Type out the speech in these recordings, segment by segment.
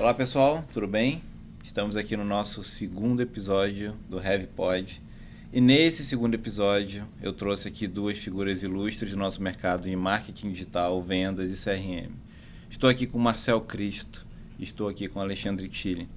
Olá pessoal, tudo bem? Estamos aqui no nosso segundo episódio do HeavyPod. E nesse segundo episódio eu trouxe aqui duas figuras ilustres do nosso mercado em marketing digital, vendas e CRM. Estou aqui com o Marcel Cristo e estou aqui com o Alexandre Tille.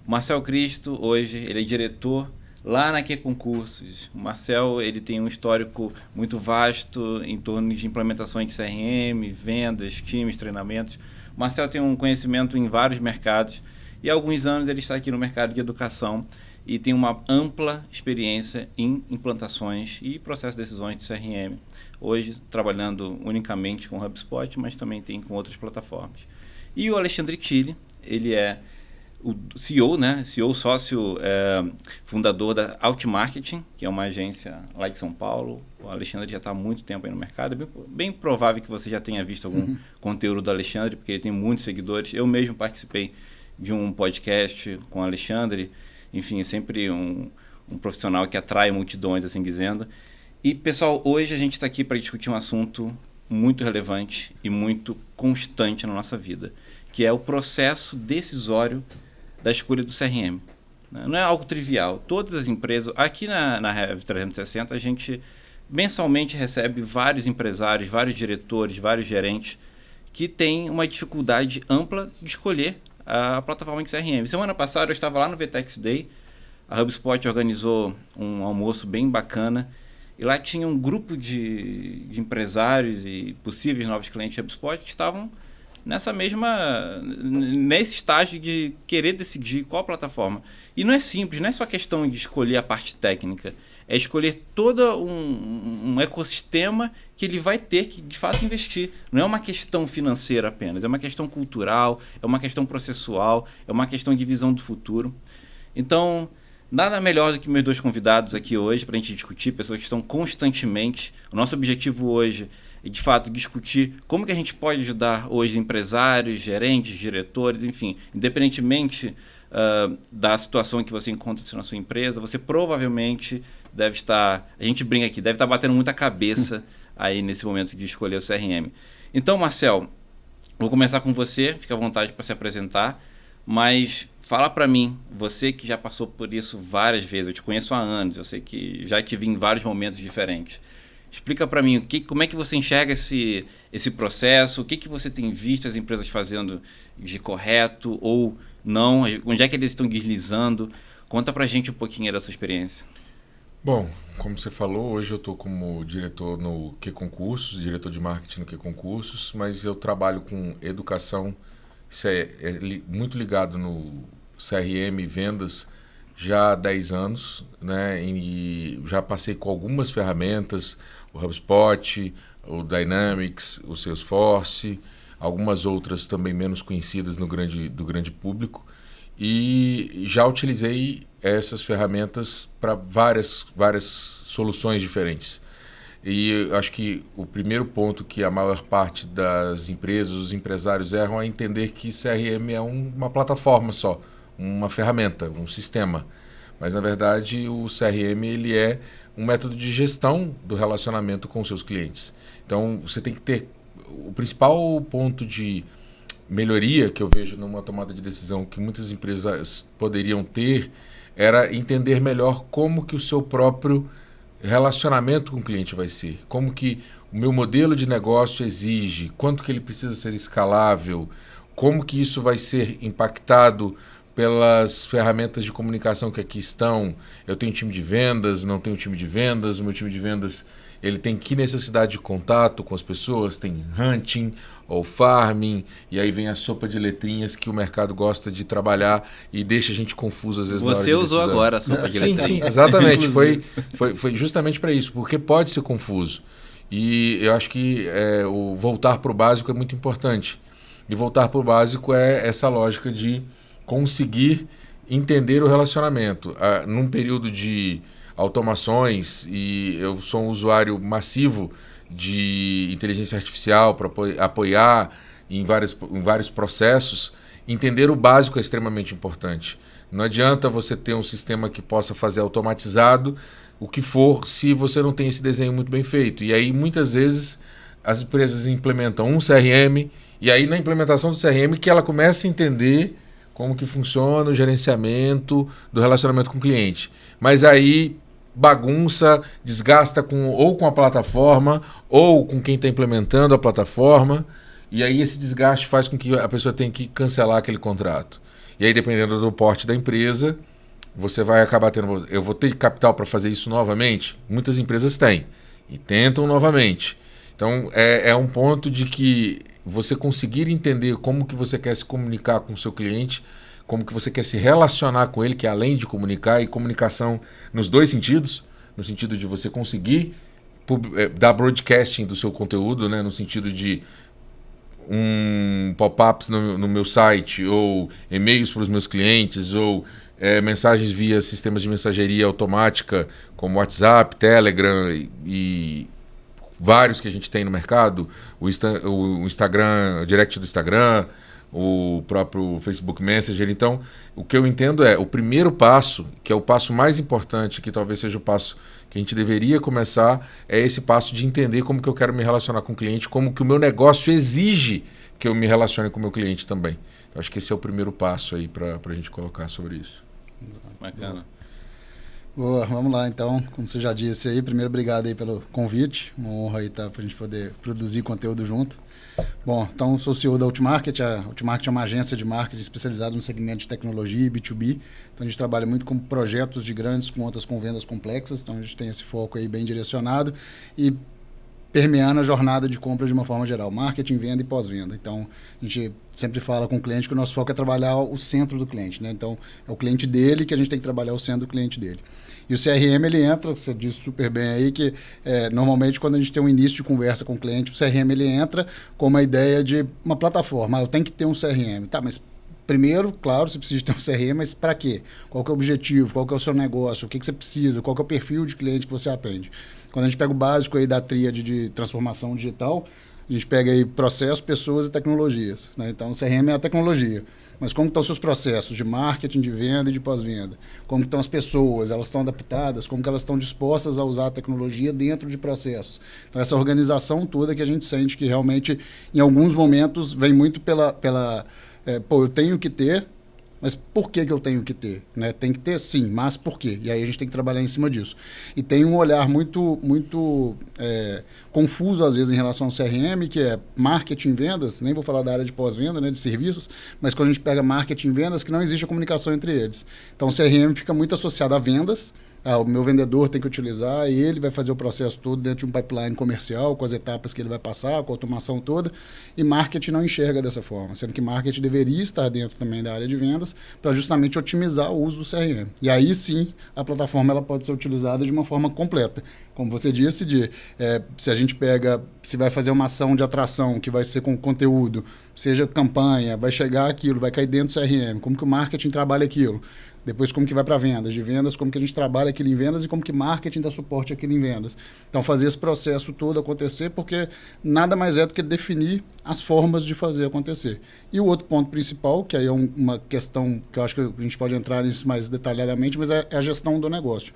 O Marcel Cristo hoje ele é diretor lá na Q Concursos. O Marcel ele tem um histórico muito vasto em torno de implementações de CRM, vendas, times, treinamentos. O Marcel tem um conhecimento em vários mercados e há alguns anos ele está aqui no mercado de educação e tem uma ampla experiência em implantações e processo de decisões de CRM. Hoje trabalhando unicamente com HubSpot, mas também tem com outras plataformas. E o Alexandre Tille, ele é o CEO, CEO, sócio fundador da Outmarketing, que é uma agência lá de São Paulo. O Alexandre já está há muito tempo aí no mercado. É bem provável que você já tenha visto algum conteúdo do Alexandre, porque ele tem muitos seguidores. Eu mesmo participei de um podcast com o Alexandre. Enfim, é sempre um profissional que atrai multidões, assim dizendo. E, pessoal, hoje a gente está aqui para discutir um assunto muito relevante e muito constante na nossa vida, que é o processo decisório da escolha do CRM. Não é algo trivial. Todas as empresas, aqui na Rev 360, a gente mensalmente recebe vários empresários, vários diretores, vários gerentes que têm uma dificuldade ampla de escolher a plataforma de CRM. Semana passada eu estava lá no VTEX Day, a HubSpot organizou um almoço bem bacana e lá tinha um grupo de empresários e possíveis novos clientes HubSpot que estavam nesse estágio de querer decidir qual plataforma. E não é simples, não é só questão de escolher a parte técnica, é escolher todo um ecossistema que ele vai ter que, de fato, investir. Não é uma questão financeira apenas, é uma questão cultural, é uma questão processual, é uma questão de visão do futuro. Então, nada melhor do que meus dois convidados aqui hoje para a gente discutir, pessoas que estão constantemente. O nosso objetivo hoje e, de fato, discutir como que a gente pode ajudar hoje empresários, gerentes, diretores, enfim, independentemente da situação em que você encontra-se na sua empresa, você provavelmente deve estar, a gente brinca aqui, deve estar batendo muita cabeça aí nesse momento de escolher o CRM. Então, Marcel, vou começar com você, fica à vontade para se apresentar, mas fala para mim, você que já passou por isso várias vezes, eu te conheço há anos, eu sei que já te vi em vários momentos diferentes. Explica para mim como é que você enxerga esse processo, o que você tem visto as empresas fazendo de correto ou não, onde é que eles estão deslizando. Conta para a gente um pouquinho da sua experiência. Bom, como você falou, hoje eu estou como diretor no Q Concursos, diretor de marketing no Q Concursos, mas eu trabalho com educação, isso muito ligado no CRM e vendas já há 10 anos, né? E já passei com algumas ferramentas, o HubSpot, o Dynamics, o Salesforce, algumas outras também menos conhecidas do grande público. E já utilizei essas ferramentas para várias soluções diferentes. E acho que o primeiro ponto que a maior parte das empresas, os empresários erram é entender que CRM é uma plataforma só, uma ferramenta, um sistema. Mas, na verdade, o CRM ele é um método de gestão do relacionamento com os seus clientes. Então, você tem que ter... O principal ponto de melhoria que eu vejo numa tomada de decisão que muitas empresas poderiam ter era entender melhor como que o seu próprio relacionamento com o cliente vai ser. Como que o meu modelo de negócio exige, quanto que ele precisa ser escalável, como que isso vai ser impactado pelas ferramentas de comunicação que aqui estão. Eu tenho time de vendas, não tenho time de vendas, o meu time de vendas ele tem que necessidade de contato com as pessoas, tem hunting ou farming, e aí vem a sopa de letrinhas que o mercado gosta de trabalhar e deixa a gente confuso às vezes na hora de decisão. Você usou agora a sopa de letrinhas. Sim, exatamente. foi justamente para isso, porque pode ser confuso. E eu acho que o voltar para o básico é muito importante. E voltar para o básico é essa lógica de conseguir entender o relacionamento. Num período de automações, e eu sou um usuário massivo de inteligência artificial para apoiar em vários processos, entender o básico é extremamente importante. Não adianta você ter um sistema que possa fazer automatizado o que for se você não tem esse desenho muito bem feito. E aí, muitas vezes, as empresas implementam um CRM e aí, na implementação do CRM, que ela começa a entender como que funciona o gerenciamento do relacionamento com o cliente. Mas aí bagunça, desgasta ou com a plataforma ou com quem está implementando a plataforma. E aí esse desgaste faz com que a pessoa tenha que cancelar aquele contrato. E aí, dependendo do porte da empresa, você vai acabar tendo... Eu vou ter capital para fazer isso novamente? Muitas empresas têm. E tentam novamente. Então, é um ponto de que você conseguir entender como que você quer se comunicar com o seu cliente, como que você quer se relacionar com ele, que é além de comunicar, e comunicação nos dois sentidos, no sentido de você conseguir dar broadcasting do seu conteúdo, né, no sentido de pop-ups no meu site, ou e-mails para os meus clientes, ou mensagens via sistemas de mensageria automática, como WhatsApp, Telegram e vários que a gente tem no mercado, o Instagram, o direct do Instagram, o próprio Facebook Messenger. Então, o que eu entendo o primeiro passo, que é o passo mais importante, que talvez seja o passo que a gente deveria começar, é esse passo de entender como que eu quero me relacionar com o cliente, como que o meu negócio exige que eu me relacione com o meu cliente também. Então, acho que esse é o primeiro passo aí para a gente colocar sobre isso. Bacana. Boa, vamos lá então, como você já disse aí, primeiro obrigado aí pelo convite, uma honra aí para a gente poder produzir conteúdo junto. Bom, então sou CEO da Ultimarket. A Ultimarket é uma agência de marketing especializada no segmento de tecnologia e B2B, então a gente trabalha muito com projetos de grandes contas com vendas complexas, então a gente tem esse foco aí bem direcionado e permeando a jornada de compra de uma forma geral, marketing, venda e pós-venda. Então, a gente sempre fala com o cliente que o nosso foco é trabalhar o centro do cliente, né? Então, é o cliente dele que a gente tem que trabalhar o centro do cliente dele. E o CRM, ele entra, você disse super bem aí, que normalmente quando a gente tem um início de conversa com o cliente, o CRM ele entra com uma ideia de uma plataforma. Eu tenho que ter um CRM. Tá, mas primeiro, claro, você precisa ter um CRM, mas para quê? Qual que é o objetivo? Qual que é o seu negócio? O que você precisa? Qual que é o perfil de cliente que você atende? Quando a gente pega o básico aí da tríade de transformação digital, a gente pega aí processos, pessoas e tecnologias, né? Então, o CRM é a tecnologia. Mas como estão os seus processos de marketing, de venda e de pós-venda? Como estão as pessoas? Elas estão adaptadas? Como que elas estão dispostas a usar a tecnologia dentro de processos? Então, essa organização toda que a gente sente que realmente, em alguns momentos, vem muito eu tenho que ter, mas por que eu tenho que ter? Né? Tem que ter, sim, mas por quê? E aí a gente tem que trabalhar em cima disso. E tem um olhar muito confuso, às vezes, em relação ao CRM, que é marketing e vendas, nem vou falar da área de pós-venda, né, de serviços, mas quando a gente pega marketing e vendas, que não existe a comunicação entre eles. Então, o CRM fica muito associado a vendas. O meu vendedor tem que utilizar, e ele vai fazer o processo todo dentro de um pipeline comercial, com as etapas que ele vai passar, com a automação toda, e marketing não enxerga dessa forma, sendo que marketing deveria estar dentro também da área de vendas para justamente otimizar o uso do CRM. E aí sim, a plataforma ela pode ser utilizada de uma forma completa. Como você disse, se a gente se vai fazer uma ação de atração que vai ser com conteúdo, seja campanha, vai chegar aquilo, vai cair dentro do CRM, como que o marketing trabalha aquilo? Depois, como que vai para vendas? De vendas, como que a gente trabalha aquilo em vendas e como que marketing dá suporte àquilo em vendas. Então, fazer esse processo todo acontecer, porque nada mais é do que definir as formas de fazer acontecer. E o outro ponto principal, que aí é uma questão que eu acho que a gente pode entrar nisso mais detalhadamente, mas é a gestão do negócio.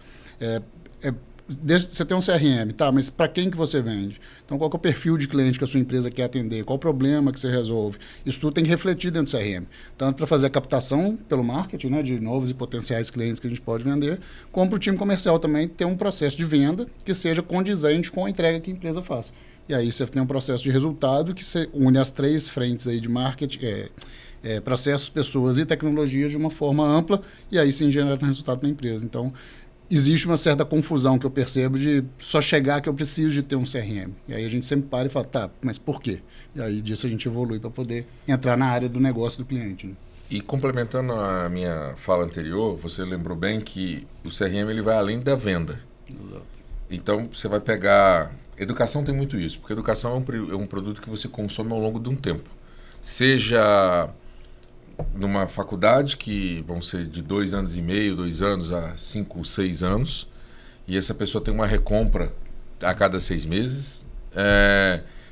Você tem um CRM, tá? Mas para quem que você vende? Então, qual que é o perfil de cliente que a sua empresa quer atender? Qual o problema que você resolve? Isso tudo tem que refletir dentro do CRM. Tanto para fazer a captação pelo marketing, né, de novos e potenciais clientes que a gente pode vender, como para o time comercial também ter um processo de venda que seja condizente com a entrega que a empresa faz. E aí você tem um processo de resultado que você une as três frentes aí de marketing, processos, pessoas e tecnologia de uma forma ampla, e aí sim gera resultado para a empresa. Então, existe uma certa confusão que eu percebo de só chegar que eu preciso de ter um CRM. E aí a gente sempre para e fala, tá, mas por quê? E aí disso a gente evolui para poder entrar na área do negócio do cliente. Né? E complementando a minha fala anterior, você lembrou bem que o CRM ele vai além da venda. Exato. Então você vai pegar... Educação tem muito isso, porque educação é um produto que você consome ao longo de um tempo. Seja numa faculdade, que vão ser de 2 anos e meio, 2 anos a 5, 6 anos, e essa pessoa tem uma recompra a cada 6 meses,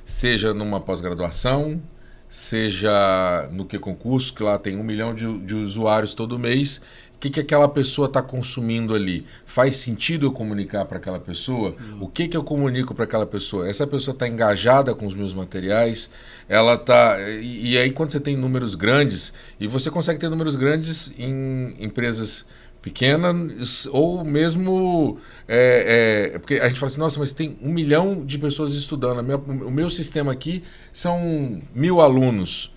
seja numa pós-graduação, seja no Que Concurso, que lá tem 1 milhão de usuários todo mês. O que aquela pessoa está consumindo ali? Faz sentido eu comunicar para aquela pessoa? O que eu comunico para aquela pessoa? Essa pessoa está engajada com os meus materiais? Ela tá. E aí, quando você tem números grandes, e você consegue ter números grandes em empresas pequenas, ou mesmo. Porque a gente fala assim, nossa, mas tem 1 milhão de pessoas estudando. O meu sistema aqui são 1.000 alunos.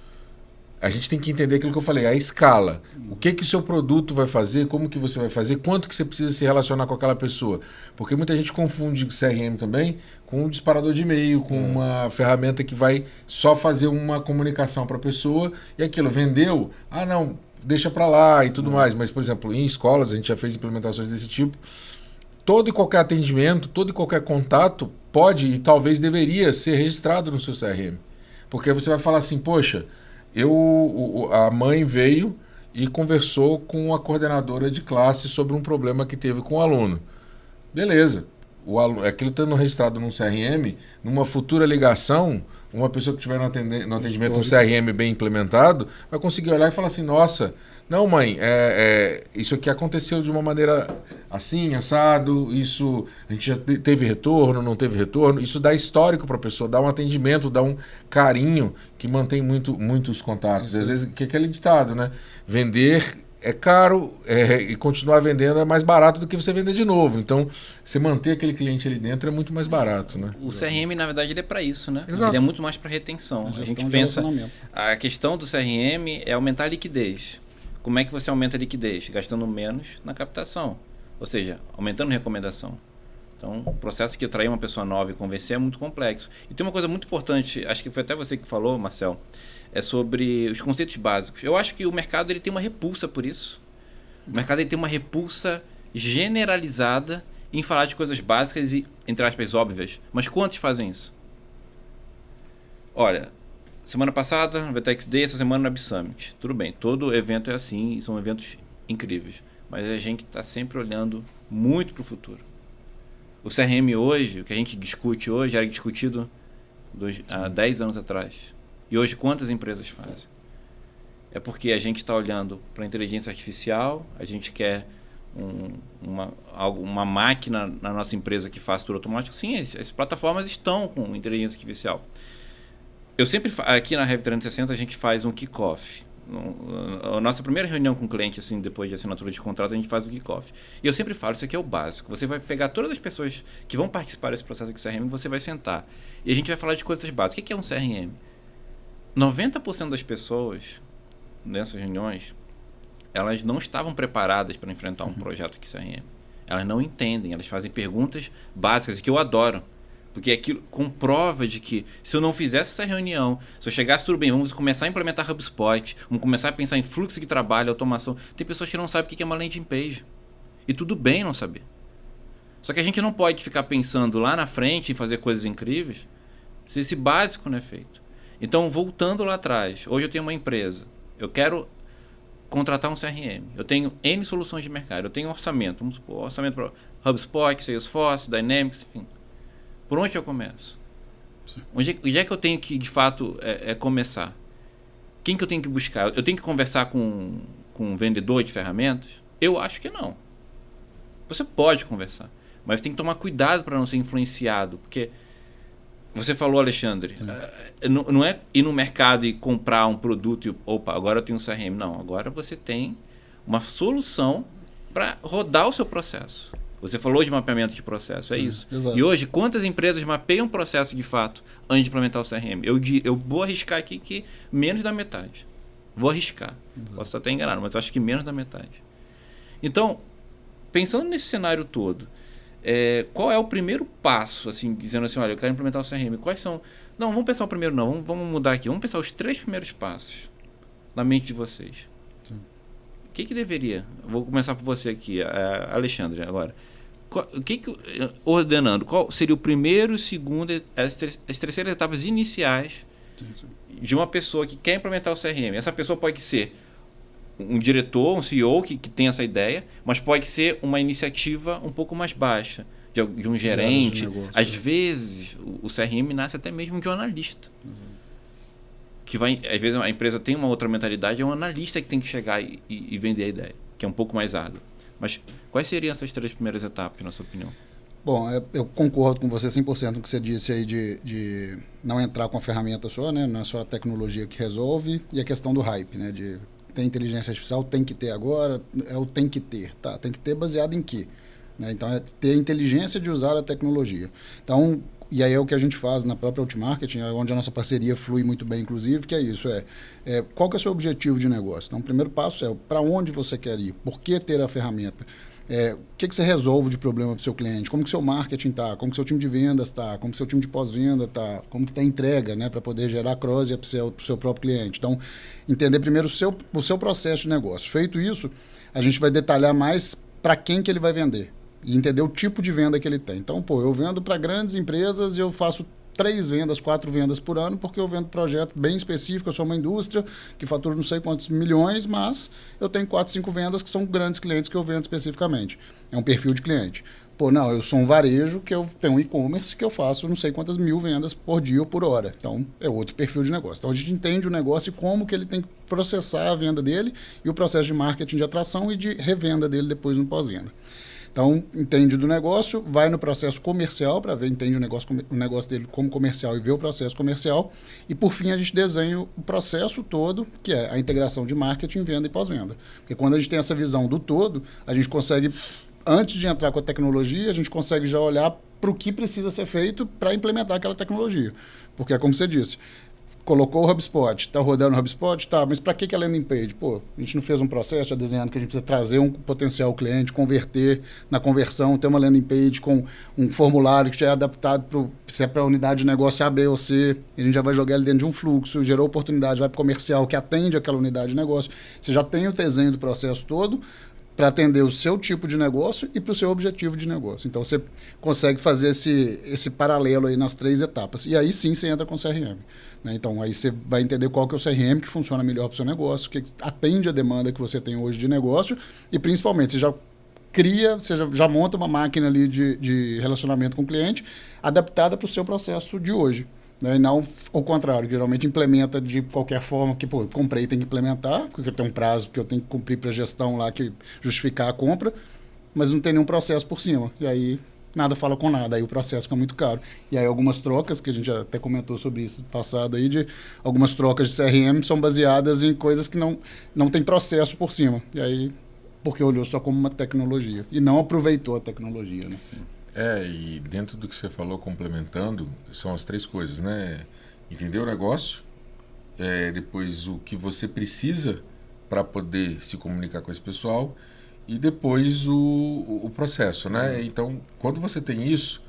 A gente tem que entender aquilo que eu falei, a escala. O que o seu produto vai fazer, como que você vai fazer, quanto que você precisa se relacionar com aquela pessoa. Porque muita gente confunde CRM também com um disparador de e-mail, com uma ferramenta que vai só fazer uma comunicação para a pessoa e aquilo, vendeu? Ah, não, deixa para lá e tudo mais. Mas, por exemplo, em escolas, a gente já fez implementações desse tipo. Todo e qualquer atendimento, todo e qualquer contato pode e talvez deveria ser registrado no seu CRM. Porque você vai falar assim, poxa, a mãe veio e conversou com a coordenadora de classe sobre um problema que teve com o aluno. Beleza. Aquilo estando registrado num CRM, numa futura ligação, uma pessoa que estiver no atendimento com um CRM bem implementado, vai conseguir olhar e falar assim, nossa, não mãe, isso aqui aconteceu de uma maneira assim, assado, isso a gente já teve retorno, não teve retorno, isso dá histórico para a pessoa, dá um atendimento, dá um carinho que mantém muito os contatos. Às vezes, que é aquele ditado, né? Vender é caro e continuar vendendo é mais barato do que você vender de novo. Então, você manter aquele cliente ali dentro é muito mais barato, né? O CRM, na verdade, ele é para isso, né? Exato. Ele é muito mais para retenção. A gente pensa, a questão do CRM é aumentar a liquidez. Como é que você aumenta a liquidez? Gastando menos na captação. Ou seja, aumentando recomendação. Então, o processo que atrair uma pessoa nova e convencer é muito complexo. E tem uma coisa muito importante, acho que foi até você que falou, Marcel, é sobre os conceitos básicos. Eu acho que o mercado ele tem uma repulsa por isso. O mercado ele tem uma repulsa generalizada em falar de coisas básicas e, entre aspas, óbvias. Mas quantos fazem isso? Olha, semana passada, no VTEX Day, essa semana no Web Summit. Tudo bem, todo evento é assim e são eventos incríveis. Mas a gente está sempre olhando muito para o futuro. O CRM hoje, o que a gente discute hoje, era discutido há 10 anos atrás. E hoje, quantas empresas fazem? É porque a gente está olhando para a inteligência artificial, a gente quer uma máquina na nossa empresa que faz tudo automático. Sim, as plataformas estão com inteligência artificial. Eu sempre, aqui na Rev 360, a gente faz um kick-off. A nossa primeira reunião com o cliente, assim, depois de assinatura de contrato, a gente faz o kick-off. E eu sempre falo, isso aqui é o básico. Você vai pegar todas as pessoas que vão participar desse processo de CRM, você vai sentar. E a gente vai falar de coisas básicas. O que é um CRM? 90% das pessoas nessas reuniões, elas não estavam preparadas para enfrentar um projeto de CRM. Elas não entendem, elas fazem perguntas básicas, que eu adoro. Porque aquilo comprova de que se eu não fizesse essa reunião, se eu chegasse tudo bem, vamos começar a implementar HubSpot, vamos começar a pensar em fluxo de trabalho, automação. Tem pessoas que não sabem o que é uma landing page. E tudo bem não saber. Só que a gente não pode ficar pensando lá na frente em fazer coisas incríveis se esse básico não é feito. Então, voltando lá atrás, hoje eu tenho uma empresa, eu quero contratar um CRM, eu tenho N soluções de mercado, eu tenho um orçamento, vamos supor, orçamento para HubSpot, Salesforce, Dynamics, enfim. Por onde eu começo? Onde é que eu tenho que, de fato, começar? Quem que eu tenho que buscar? Eu tenho que conversar com um vendedor de ferramentas? Eu acho que não. Você pode conversar, mas tem que tomar cuidado para não ser influenciado, porque você falou, Alexandre, não é ir no mercado e comprar um produto e, opa, agora eu tenho um CRM. Não, agora você tem uma solução para rodar o seu processo. Você falou de mapeamento de processo, é isso. Exato. E hoje, quantas empresas mapeiam o processo de fato antes de implementar o CRM? Eu vou arriscar aqui que menos da metade. Vou arriscar. Exato. Posso estar até enganado, mas eu acho que menos da metade. Então, pensando nesse cenário todo, qual é o primeiro passo, assim, dizendo assim, olha, eu quero implementar o CRM, quais são... Não, vamos pensar o primeiro não, vamos mudar aqui, vamos pensar os 3 primeiros passos na mente de vocês. Sim. O que deveria? Vou começar por você aqui, Alexandre, agora. Ordenando, qual seria o primeiro, o segundo, as terceiras etapas iniciais de uma pessoa que quer implementar o CRM? Essa pessoa pode ser um diretor, um CEO que tem essa ideia, mas pode ser uma iniciativa um pouco mais baixa, de um gerente. Às vezes, o CRM nasce até mesmo de um analista. que vai, às vezes a empresa tem uma outra mentalidade, é um analista que tem que chegar e vender a ideia, que é um pouco mais árdua. Mas quais seriam essas 3 primeiras etapas, na sua opinião? Bom, eu concordo com você 100% no que você disse aí de não entrar com a ferramenta só, né? Não é só a tecnologia que resolve, e a questão do hype, né? De ter inteligência artificial, tem que ter agora, é o tem que ter, tá? Tem que ter baseado em quê? Né? Então, é ter a inteligência de usar a tecnologia. Então, e aí é o que a gente faz na própria Ultimarketing, onde a nossa parceria flui muito bem, inclusive, que é isso, qual que é o seu objetivo de negócio? Então, o primeiro passo é para onde você quer ir, por que ter a ferramenta? O que você resolve de problema para o seu cliente? Como que o seu marketing está? Como que o seu time de vendas está? Como que o seu time de pós-venda está? Como que está a entrega, né? Para poder gerar cross para o seu próprio cliente. Então, entender primeiro o seu processo de negócio. Feito isso, a gente vai detalhar mais para quem que ele vai vender e entender o tipo de venda que ele tem. Então, eu vendo para grandes empresas e eu faço 3 vendas, 4 vendas por ano, porque eu vendo projeto bem específico, eu sou uma indústria que fatura não sei quantos milhões, mas eu tenho 4, 5 vendas que são grandes clientes que eu vendo especificamente. É um perfil de cliente. Não, eu sou um varejo que eu tenho um e-commerce que eu faço não sei quantas mil vendas por dia ou por hora. Então, é outro perfil de negócio. Então, a gente entende o negócio e como que ele tem que processar a venda dele e o processo de marketing de atração e de revenda dele depois no pós-venda. Então, entende do negócio, vai no processo comercial para ver, entende o negócio dele como comercial e vê o processo comercial. E, por fim, a gente desenha o processo todo, que é a integração de marketing, venda e pós-venda. Porque quando a gente tem essa visão do todo, a gente consegue, antes de entrar com a tecnologia, a gente consegue já olhar para o que precisa ser feito para implementar aquela tecnologia. Porque, como você disse, colocou o HubSpot, está rodando o HubSpot, tá, mas para que a landing page? A gente não fez um processo já desenhando que a gente precisa trazer um potencial cliente, converter na conversão, ter uma landing page com um formulário que já é adaptado se é para a unidade de negócio A, B ou C, a gente já vai jogar ele dentro de um fluxo, gerou oportunidade, vai para o comercial que atende aquela unidade de negócio. Você já tem o desenho do processo todo para atender o seu tipo de negócio e para o seu objetivo de negócio. Então, você consegue fazer esse paralelo aí nas 3 etapas. E aí sim você entra com o CRM. Né? Então, aí você vai entender qual que é o CRM que funciona melhor para o seu negócio, que atende a demanda que você tem hoje de negócio e, principalmente, você já monta uma máquina ali de relacionamento com o cliente adaptada para o seu processo de hoje. Né? E não ao contrário, que geralmente implementa de qualquer forma, que comprei, tem que implementar, porque eu tenho um prazo que eu tenho que cumprir para a gestão lá, que justificar a compra, mas não tem nenhum processo por cima. E aí nada fala com nada, aí o processo fica muito caro. E aí algumas trocas, que a gente já até comentou sobre isso no passado aí, de algumas trocas de CRM são baseadas em coisas que não tem processo por cima. E aí, porque olhou só como uma tecnologia e não aproveitou a tecnologia, né? E dentro do que você falou, complementando, são as 3 coisas, né? Entender o negócio, depois o que você precisa para poder se comunicar com esse pessoal e depois o processo, né? Então, quando você tem isso,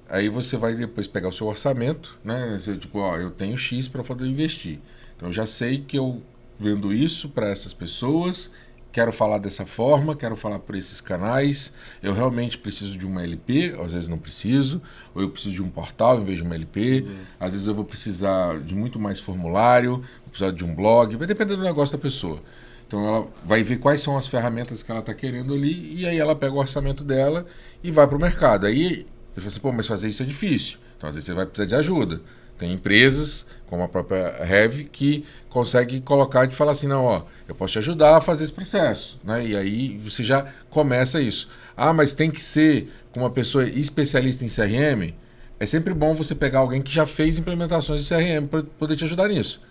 aí você vai depois pegar o seu orçamento, né? Você, eu tenho X para poder investir. Então, eu já sei que eu vendo isso para essas pessoas, quero falar dessa forma, quero falar por esses canais, eu realmente preciso de uma LP, às vezes não preciso, ou eu preciso de um portal em vez de uma LP, às vezes eu vou precisar de muito mais formulário, vou precisar de um blog, vai depender do negócio da pessoa. Então ela vai ver quais são as ferramentas que ela está querendo ali, e aí ela pega o orçamento dela e vai para o mercado. Aí eu falo assim, mas fazer isso é difícil, então às vezes você vai precisar de ajuda. Tem empresas, como a própria Rev, que consegue colocar e falar assim, não, eu posso te ajudar a fazer esse processo. Né? E aí você já começa isso. Mas tem que ser com uma pessoa especialista em CRM. É sempre bom você pegar alguém que já fez implementações de CRM para poder te ajudar nisso.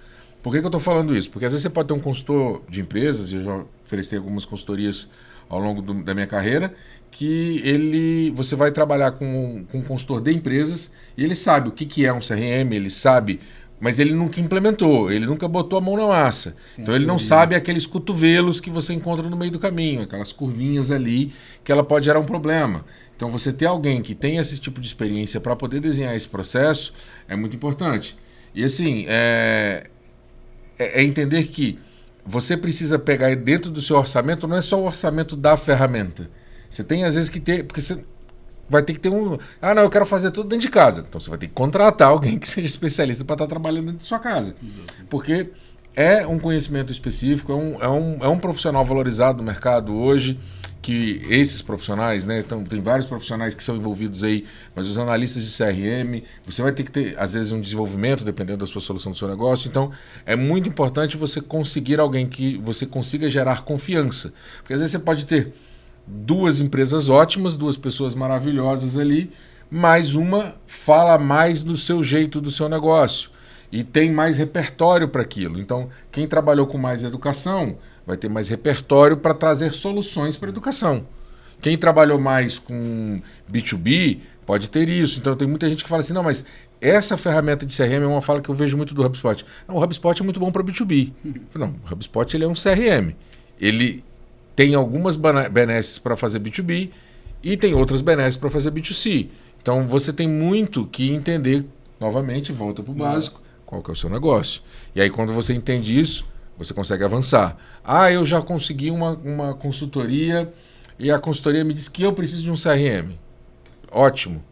Por que eu estou falando isso? Porque às vezes você pode ter um consultor de empresas, eu já ofereci algumas consultorias ao longo da minha carreira, que você vai trabalhar com um consultor de empresas e ele sabe o que é um CRM, ele sabe, mas ele nunca implementou, ele nunca botou a mão na massa. Então ele não sabe aqueles cotovelos que você encontra no meio do caminho, aquelas curvinhas ali que ela pode gerar um problema. Então você ter alguém que tem esse tipo de experiência para poder desenhar esse processo é muito importante. E assim, é entender que você precisa pegar dentro do seu orçamento, não é só o orçamento da ferramenta. Você tem às vezes que ter, porque você vai ter que ter um... eu quero fazer tudo dentro de casa. Então você vai ter que contratar alguém que seja especialista para estar trabalhando dentro da sua casa. Exato. Porque é um conhecimento específico, é um profissional valorizado no mercado hoje, que esses profissionais, né? Então, tem vários profissionais que são envolvidos aí, mas os analistas de CRM, você vai ter que ter, às vezes, um desenvolvimento, dependendo da sua solução do seu negócio. Então, é muito importante você conseguir alguém que você consiga gerar confiança. Porque, às vezes, você pode ter 2 empresas ótimas, 2 pessoas maravilhosas ali, mas uma fala mais do seu jeito, do seu negócio. E tem mais repertório para aquilo. Então, quem trabalhou com mais educação vai ter mais repertório para trazer soluções para a educação. Quem trabalhou mais com B2B pode ter isso. Então, tem muita gente que fala assim, não, mas essa ferramenta de CRM é uma fala que eu vejo muito do HubSpot. Não, o HubSpot é muito bom para B2B. Não, o HubSpot ele é um CRM. Ele tem algumas benesses para fazer B2B e tem outras benesses para fazer B2C. Então, você tem muito que entender, novamente, volta para o básico, qual que é o seu negócio. E aí, quando você entende isso, você consegue avançar. Ah, eu já consegui uma consultoria e a consultoria me diz que eu preciso de um CRM. Ótimo.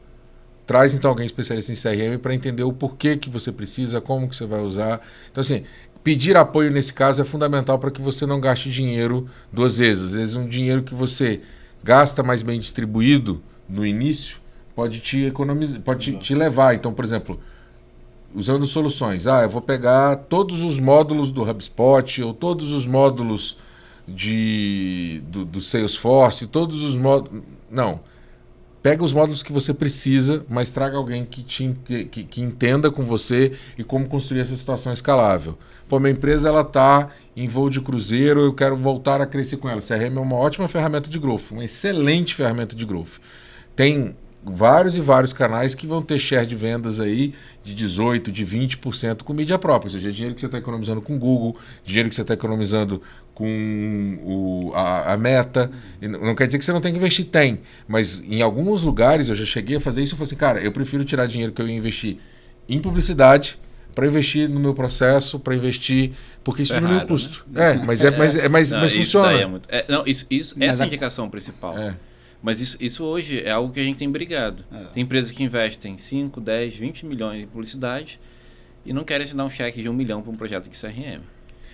Traz, então, alguém especialista em CRM para entender o porquê que você precisa, como que você vai usar. Então, assim, pedir apoio nesse caso é fundamental para que você não gaste dinheiro 2 vezes. Às vezes, um dinheiro que você gasta mais bem distribuído no início pode te economizar, pode te levar. Então, por exemplo, usando soluções. Eu vou pegar todos os módulos do HubSpot ou todos os módulos do Salesforce, todos os módulos... Não. Pega os módulos que você precisa, mas traga alguém que entenda com você e como construir essa situação escalável. Pô, minha empresa está em voo de cruzeiro, eu quero voltar a crescer com ela. CRM é uma ótima ferramenta de growth, uma excelente ferramenta de growth. Tem vários e vários canais que vão ter share de vendas aí de 18%, de 20% com mídia própria. Ou seja, dinheiro que você está economizando com o Google, dinheiro que você está economizando com a Meta. Não quer dizer que você não tem que investir, tem. Mas em alguns lugares eu já cheguei a fazer isso e falei assim, cara, eu prefiro tirar dinheiro que eu ia investir em publicidade para investir no meu processo, para investir... Porque isso diminui o custo. Né? Mas funciona. Essa é a indicação principal. Mas isso hoje é algo que a gente tem brigado. Tem empresas que investem 5, 10, 20 milhões em publicidade e não querem assinar um cheque de 1 milhão para um projeto de CRM.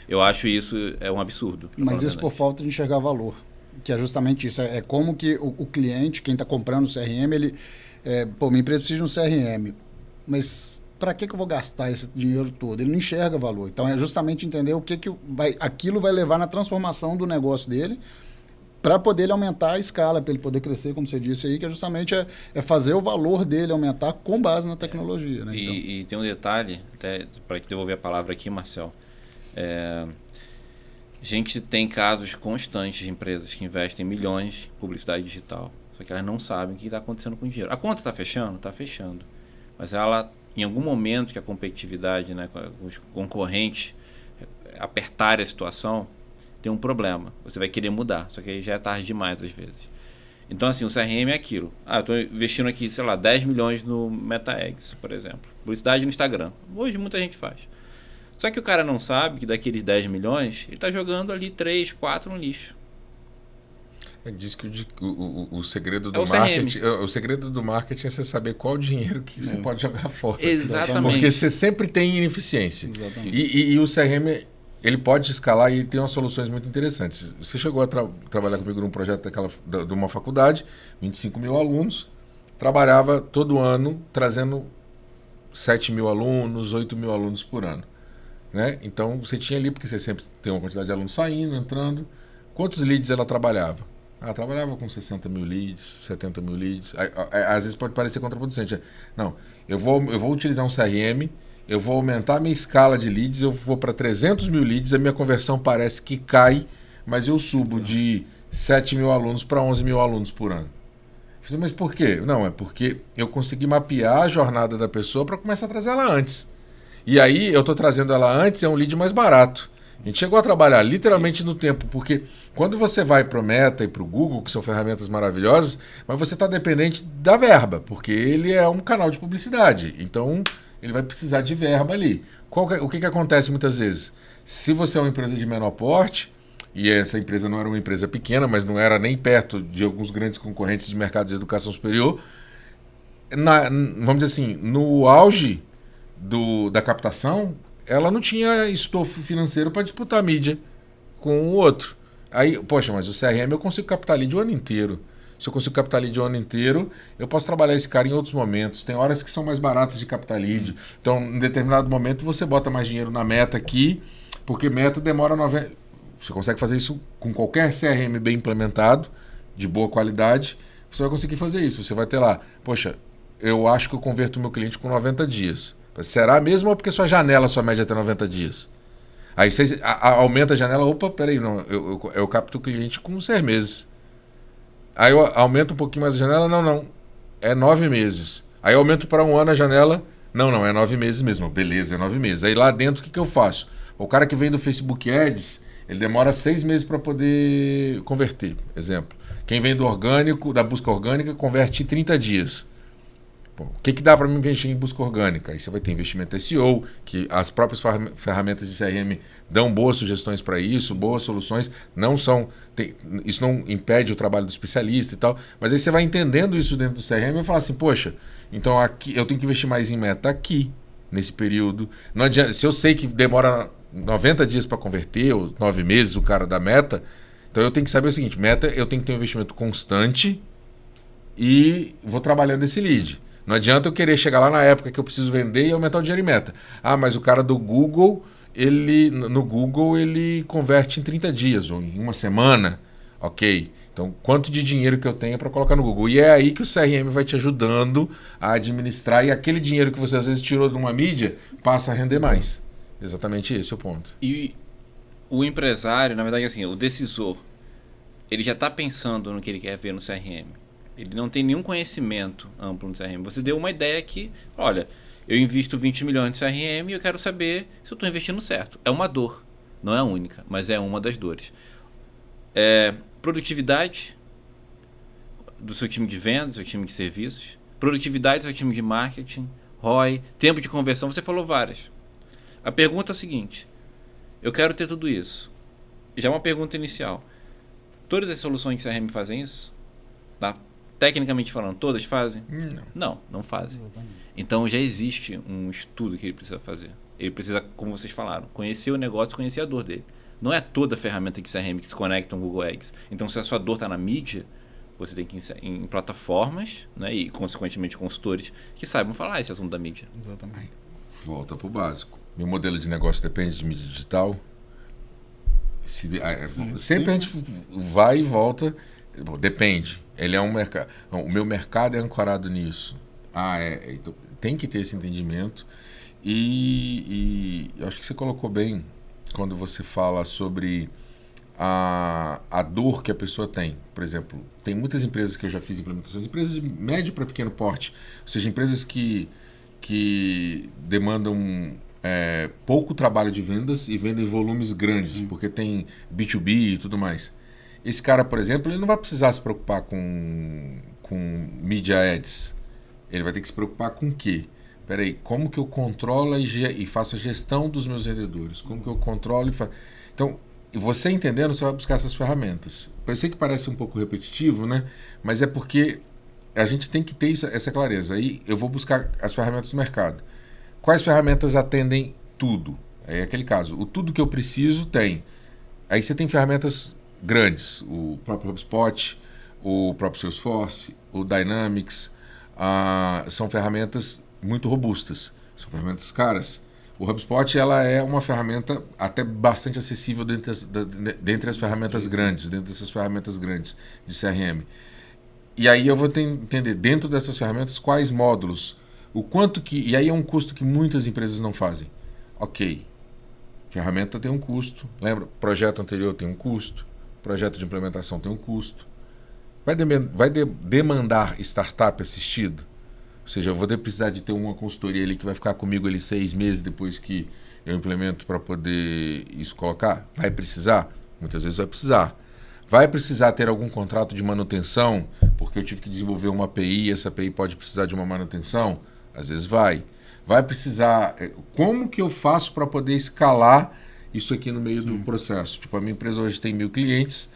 Eu acho isso um absurdo. Mas isso por falta de enxergar valor. Que é justamente isso. É como que o cliente, quem está comprando o CRM, ele... minha empresa precisa de um CRM. Mas para que eu vou gastar esse dinheiro todo? Ele não enxerga valor. Então é justamente entender o que aquilo vai levar na transformação do negócio dele, para poder ele aumentar a escala, para ele poder crescer, como você disse aí, que justamente é fazer o valor dele aumentar com base na tecnologia. Né? E tem um detalhe, até para te devolver a palavra aqui, Marcel. A gente tem casos constantes de empresas que investem milhões em publicidade digital, só que elas não sabem o que está acontecendo com o dinheiro. A conta está fechando? Está fechando. Mas ela, em algum momento que a competitividade, né, os concorrentes apertarem a situação, tem um problema. Você vai querer mudar, só que aí já é tarde demais às vezes. Então, assim, o CRM é aquilo. Eu estou investindo aqui, 10 milhões no MetaEx, por exemplo. Publicidade no Instagram. Hoje muita gente faz. Só que o cara não sabe que daqueles 10 milhões, ele está jogando ali 3, 4 no lixo. Diz que o segredo do marketing, o segredo do marketing é você saber qual dinheiro que você pode jogar fora. Exatamente. Porque você sempre tem ineficiência. Exatamente. E o CRM... ele pode escalar e tem umas soluções muito interessantes. Você chegou a trabalhar comigo num projeto de uma faculdade, 25 mil alunos, trabalhava todo ano trazendo 7 mil alunos, 8 mil alunos por ano. Né? Então, você tinha ali, porque você sempre tem uma quantidade de alunos saindo, entrando. Quantos leads ela trabalhava? Ela trabalhava com 60 mil leads, 70 mil leads. Às vezes pode parecer contraproducente. Não, eu vou utilizar um CRM, eu vou aumentar a minha escala de leads, eu vou para 300 mil leads, a minha conversão parece que cai, mas eu subo de 7 mil alunos para 11 mil alunos por ano. Eu falei, mas por quê? Não, é porque eu consegui mapear a jornada da pessoa para começar a trazer ela antes. E aí eu estou trazendo ela antes, é um lead mais barato. A gente chegou a trabalhar literalmente no tempo, porque quando você vai para o Meta e para o Google, que são ferramentas maravilhosas, mas você está dependente da verba, porque ele é um canal de publicidade. Então, ele vai precisar de verba ali. O que acontece muitas vezes? Se você é uma empresa de menor porte, e essa empresa não era uma empresa pequena, mas não era nem perto de alguns grandes concorrentes de mercado de educação superior, vamos dizer assim, no auge da captação, ela não tinha estofo financeiro para disputar a mídia com o outro. Aí, poxa, mas o CRM eu consigo captar lead o ano inteiro. Se eu consigo captar lead o ano inteiro, eu posso trabalhar esse cara em outros momentos. Tem horas que são mais baratas de captar lead. Então, em determinado momento, você bota mais dinheiro na meta aqui, porque meta demora 90... Você consegue fazer isso com qualquer CRM bem implementado, de boa qualidade, você vai conseguir fazer isso. Você vai ter lá, poxa, eu acho que eu converto o meu cliente com 90 dias. Será mesmo ou porque sua média é até 90 dias? Aí você aumenta a janela, opa, peraí, não, eu capto o cliente com 6 meses. Aí eu aumento um pouquinho mais a janela, não, é 9 meses. Aí eu aumento para 1 ano a janela, não, é 9 meses mesmo. Beleza, é 9 meses. Aí lá dentro, o que eu faço? O cara que vem do Facebook Ads, ele demora 6 meses para poder converter, exemplo. Quem vem do orgânico, da busca orgânica, converte em 30 dias. Bom, o que dá para me investir em busca orgânica? Aí você vai ter investimento SEO, que as próprias ferramentas de CRM dão boas sugestões para isso, boas soluções. Isso não impede o trabalho do especialista e tal, mas aí você vai entendendo isso dentro do CRM e vai falar assim, poxa, então aqui eu tenho que investir mais em meta aqui, nesse período. Não adianta, se eu sei que demora 90 dias para converter, ou 9 meses o cara da meta, então eu tenho que saber o seguinte, meta eu tenho que ter um investimento constante e vou trabalhando esse lead. Não adianta eu querer chegar lá na época que eu preciso vender e aumentar o dinheiro em meta. Ah, mas o cara do Google, no Google ele converte em 30 dias ou em 1 semana. Ok. Então, quanto de dinheiro que eu tenho para colocar no Google? E é aí que o CRM vai te ajudando a administrar e aquele dinheiro que você às vezes tirou de uma mídia passa a render mais. Exatamente esse é o ponto. E o empresário, na verdade, assim, o decisor, ele já está pensando no que ele quer ver no CRM. Ele não tem nenhum conhecimento amplo no CRM. Você deu uma ideia que, olha, eu invisto 20 milhões no CRM e eu quero saber se eu estou investindo certo. É uma dor, não é a única, mas é uma das dores. Produtividade do seu time de vendas, do seu time de serviços, produtividade do seu time de marketing, ROI, tempo de conversão, você falou várias. A pergunta é a seguinte, eu quero ter tudo isso. Já é uma pergunta inicial. Todas as soluções de CRM fazem isso? Tá? Tecnicamente falando, todas fazem? Não fazem. Então já existe um estudo que ele precisa fazer. Ele precisa, como vocês falaram, conhecer o negócio, conhecer a dor dele. Não é toda ferramenta de CRM que se conecta ao Google Ads. Então, se a sua dor está na mídia, você tem que ir em plataformas, né, e, consequentemente, consultores que saibam falar esse assunto da mídia. Exatamente. Volta para o básico. Meu modelo de negócio depende de mídia digital. Sempre a gente vai e volta. Bom, depende. Ele é um mercado. O meu mercado é ancorado nisso. Então, tem que ter esse entendimento. E eu acho que você colocou bem quando você fala sobre a dor que a pessoa tem. Por exemplo, tem muitas empresas que eu já fiz implementações, empresas de médio para pequeno porte, ou seja, empresas que demandam pouco trabalho de vendas e vendem volumes grandes, porque tem B2B e tudo mais. Esse cara, por exemplo, ele não vai precisar se preocupar com Media Ads. Ele vai ter que se preocupar com o quê? Peraí, como que eu controlo e faço a gestão dos meus vendedores? Como que eu controlo e faço... Então, você entendendo, você vai buscar essas ferramentas. Eu sei que parece um pouco repetitivo, né? Mas é porque a gente tem que ter essa clareza. Aí eu vou buscar as ferramentas do mercado. Quais ferramentas atendem tudo? É aquele caso. O tudo que eu preciso tem. Aí você tem ferramentas grandes. O próprio HubSpot, o próprio Salesforce, o Dynamics. São ferramentas muito robustas. São ferramentas caras. O HubSpot ela é uma ferramenta até bastante acessível dentre as ferramentas grandes, dentro dessas ferramentas grandes de CRM. E aí eu vou entender dentro dessas ferramentas quais módulos, o quanto que... E aí é um custo que muitas empresas não fazem. Ok, ferramenta tem um custo. Lembra? Projeto anterior tem um custo. Projeto de implementação tem um custo. Vai demandar startup assistido? Ou seja, eu vou precisar de ter uma consultoria ali que vai ficar comigo ali 6 meses depois que eu implemento para poder isso colocar? Vai precisar? Muitas vezes vai precisar. Vai precisar ter algum contrato de manutenção, porque eu tive que desenvolver uma API e essa API pode precisar de uma manutenção? Às vezes vai. Vai precisar... Como que eu faço para poder escalar isso aqui no meio do processo? Tipo, a minha empresa hoje tem 1.000 clientes.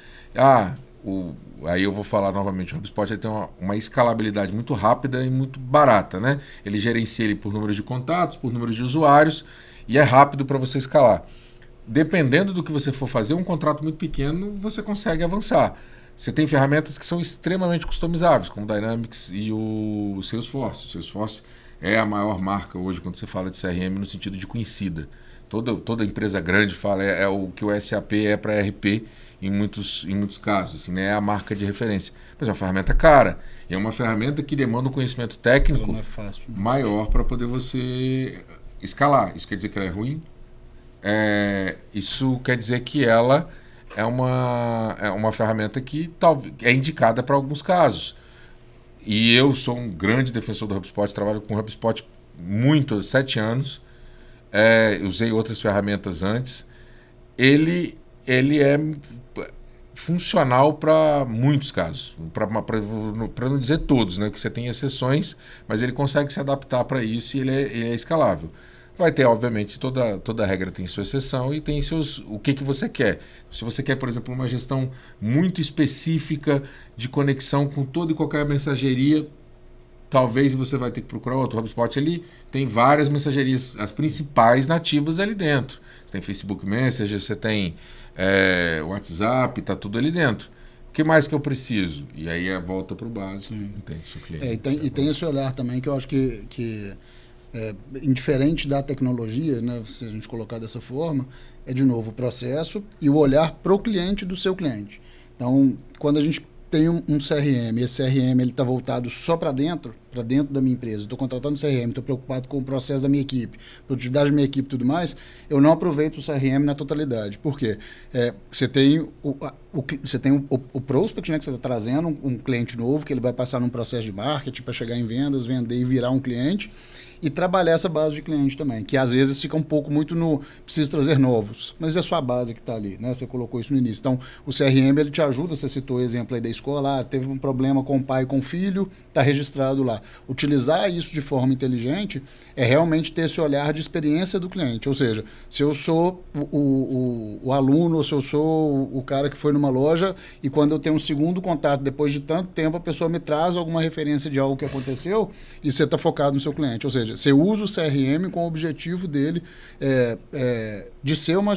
Aí eu vou falar novamente, o HubSpot tem uma escalabilidade muito rápida e muito barata, né? Ele gerencia ele por número de contatos, por número de usuários e é rápido para você escalar. dependendo do que você for fazer, um contrato muito pequeno, você consegue avançar. Você tem ferramentas que são extremamente customizáveis, como o Dynamics e o Salesforce. O Salesforce é a maior marca hoje quando você fala de CRM no sentido de conhecida. Toda empresa grande fala, é o que o SAP é para RP em muitos casos, assim, né? É a marca de referência. Mas é uma ferramenta cara. E é uma ferramenta que demanda um conhecimento técnico não é fácil, né? maior para poder você escalar. Isso quer dizer que ela é ruim? Isso quer dizer que ela é uma ferramenta que é indicada para alguns casos. E eu sou um grande defensor do HubSpot, trabalho com o HubSpot muito, 7 anos. Usei outras ferramentas antes. Ele é funcional para muitos casos, para não dizer todos, né? Que você tem exceções, mas ele consegue se adaptar para isso e ele é escalável. Vai ter, obviamente, toda regra tem sua exceção e tem o que você quer. Se você quer, por exemplo, uma gestão muito específica de conexão com toda e qualquer mensageria, talvez você vai ter que procurar outro. O HubSpot ali tem várias mensagerias, as principais nativas ali dentro. Você tem Facebook Messenger, você tem WhatsApp, está tudo ali dentro. O que mais que eu preciso? E aí volta para o básico, entende? Seu cliente. E tem esse olhar também que eu acho que indiferente da tecnologia, né, se a gente colocar dessa forma, é de novo o processo e o olhar para o cliente do seu cliente. Então, quando a gente tem um CRM, esse CRM ele está voltado só para dentro da minha empresa, estou contratando CRM, estou preocupado com o processo da minha equipe, produtividade da minha equipe e tudo mais, eu não aproveito o CRM na totalidade. Por quê? Você tem o prospect, né, que você está trazendo, um cliente novo, que ele vai passar num processo de marketing para chegar em vendas, vender e virar um cliente, e trabalhar essa base de cliente também, que às vezes fica um pouco muito precisa trazer novos, mas é a sua base que está ali, né? Você colocou isso no início. Então, o CRM, ele te ajuda, você citou o exemplo aí da escola, teve um problema com o pai e com o filho, está registrado lá. Utilizar isso de forma inteligente é realmente ter esse olhar de experiência do cliente, ou seja, se eu sou o aluno, ou se eu sou o cara que foi numa loja e quando eu tenho um segundo contato, depois de tanto tempo, a pessoa me traz alguma referência de algo que aconteceu e você está focado no seu cliente, ou seja, você usa o CRM com o objetivo dele de ser uma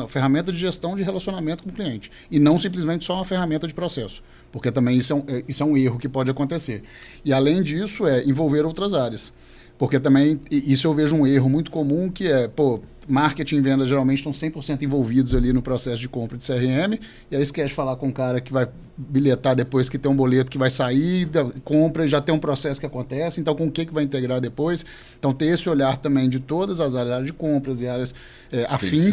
ferramenta de gestão de relacionamento com o cliente e não simplesmente só uma ferramenta de processo, porque também isso é um erro que pode acontecer. E além disso, envolver outras áreas, porque também isso eu vejo um erro muito comum que marketing e venda geralmente estão 100% envolvidos ali no processo de compra de CRM, e aí esquece de falar com o cara que vai bilhetar depois, que tem um boleto que vai sair, compra e já tem um processo que acontece, então com o que vai integrar depois. Então ter esse olhar também de todas as áreas de compras e áreas afins,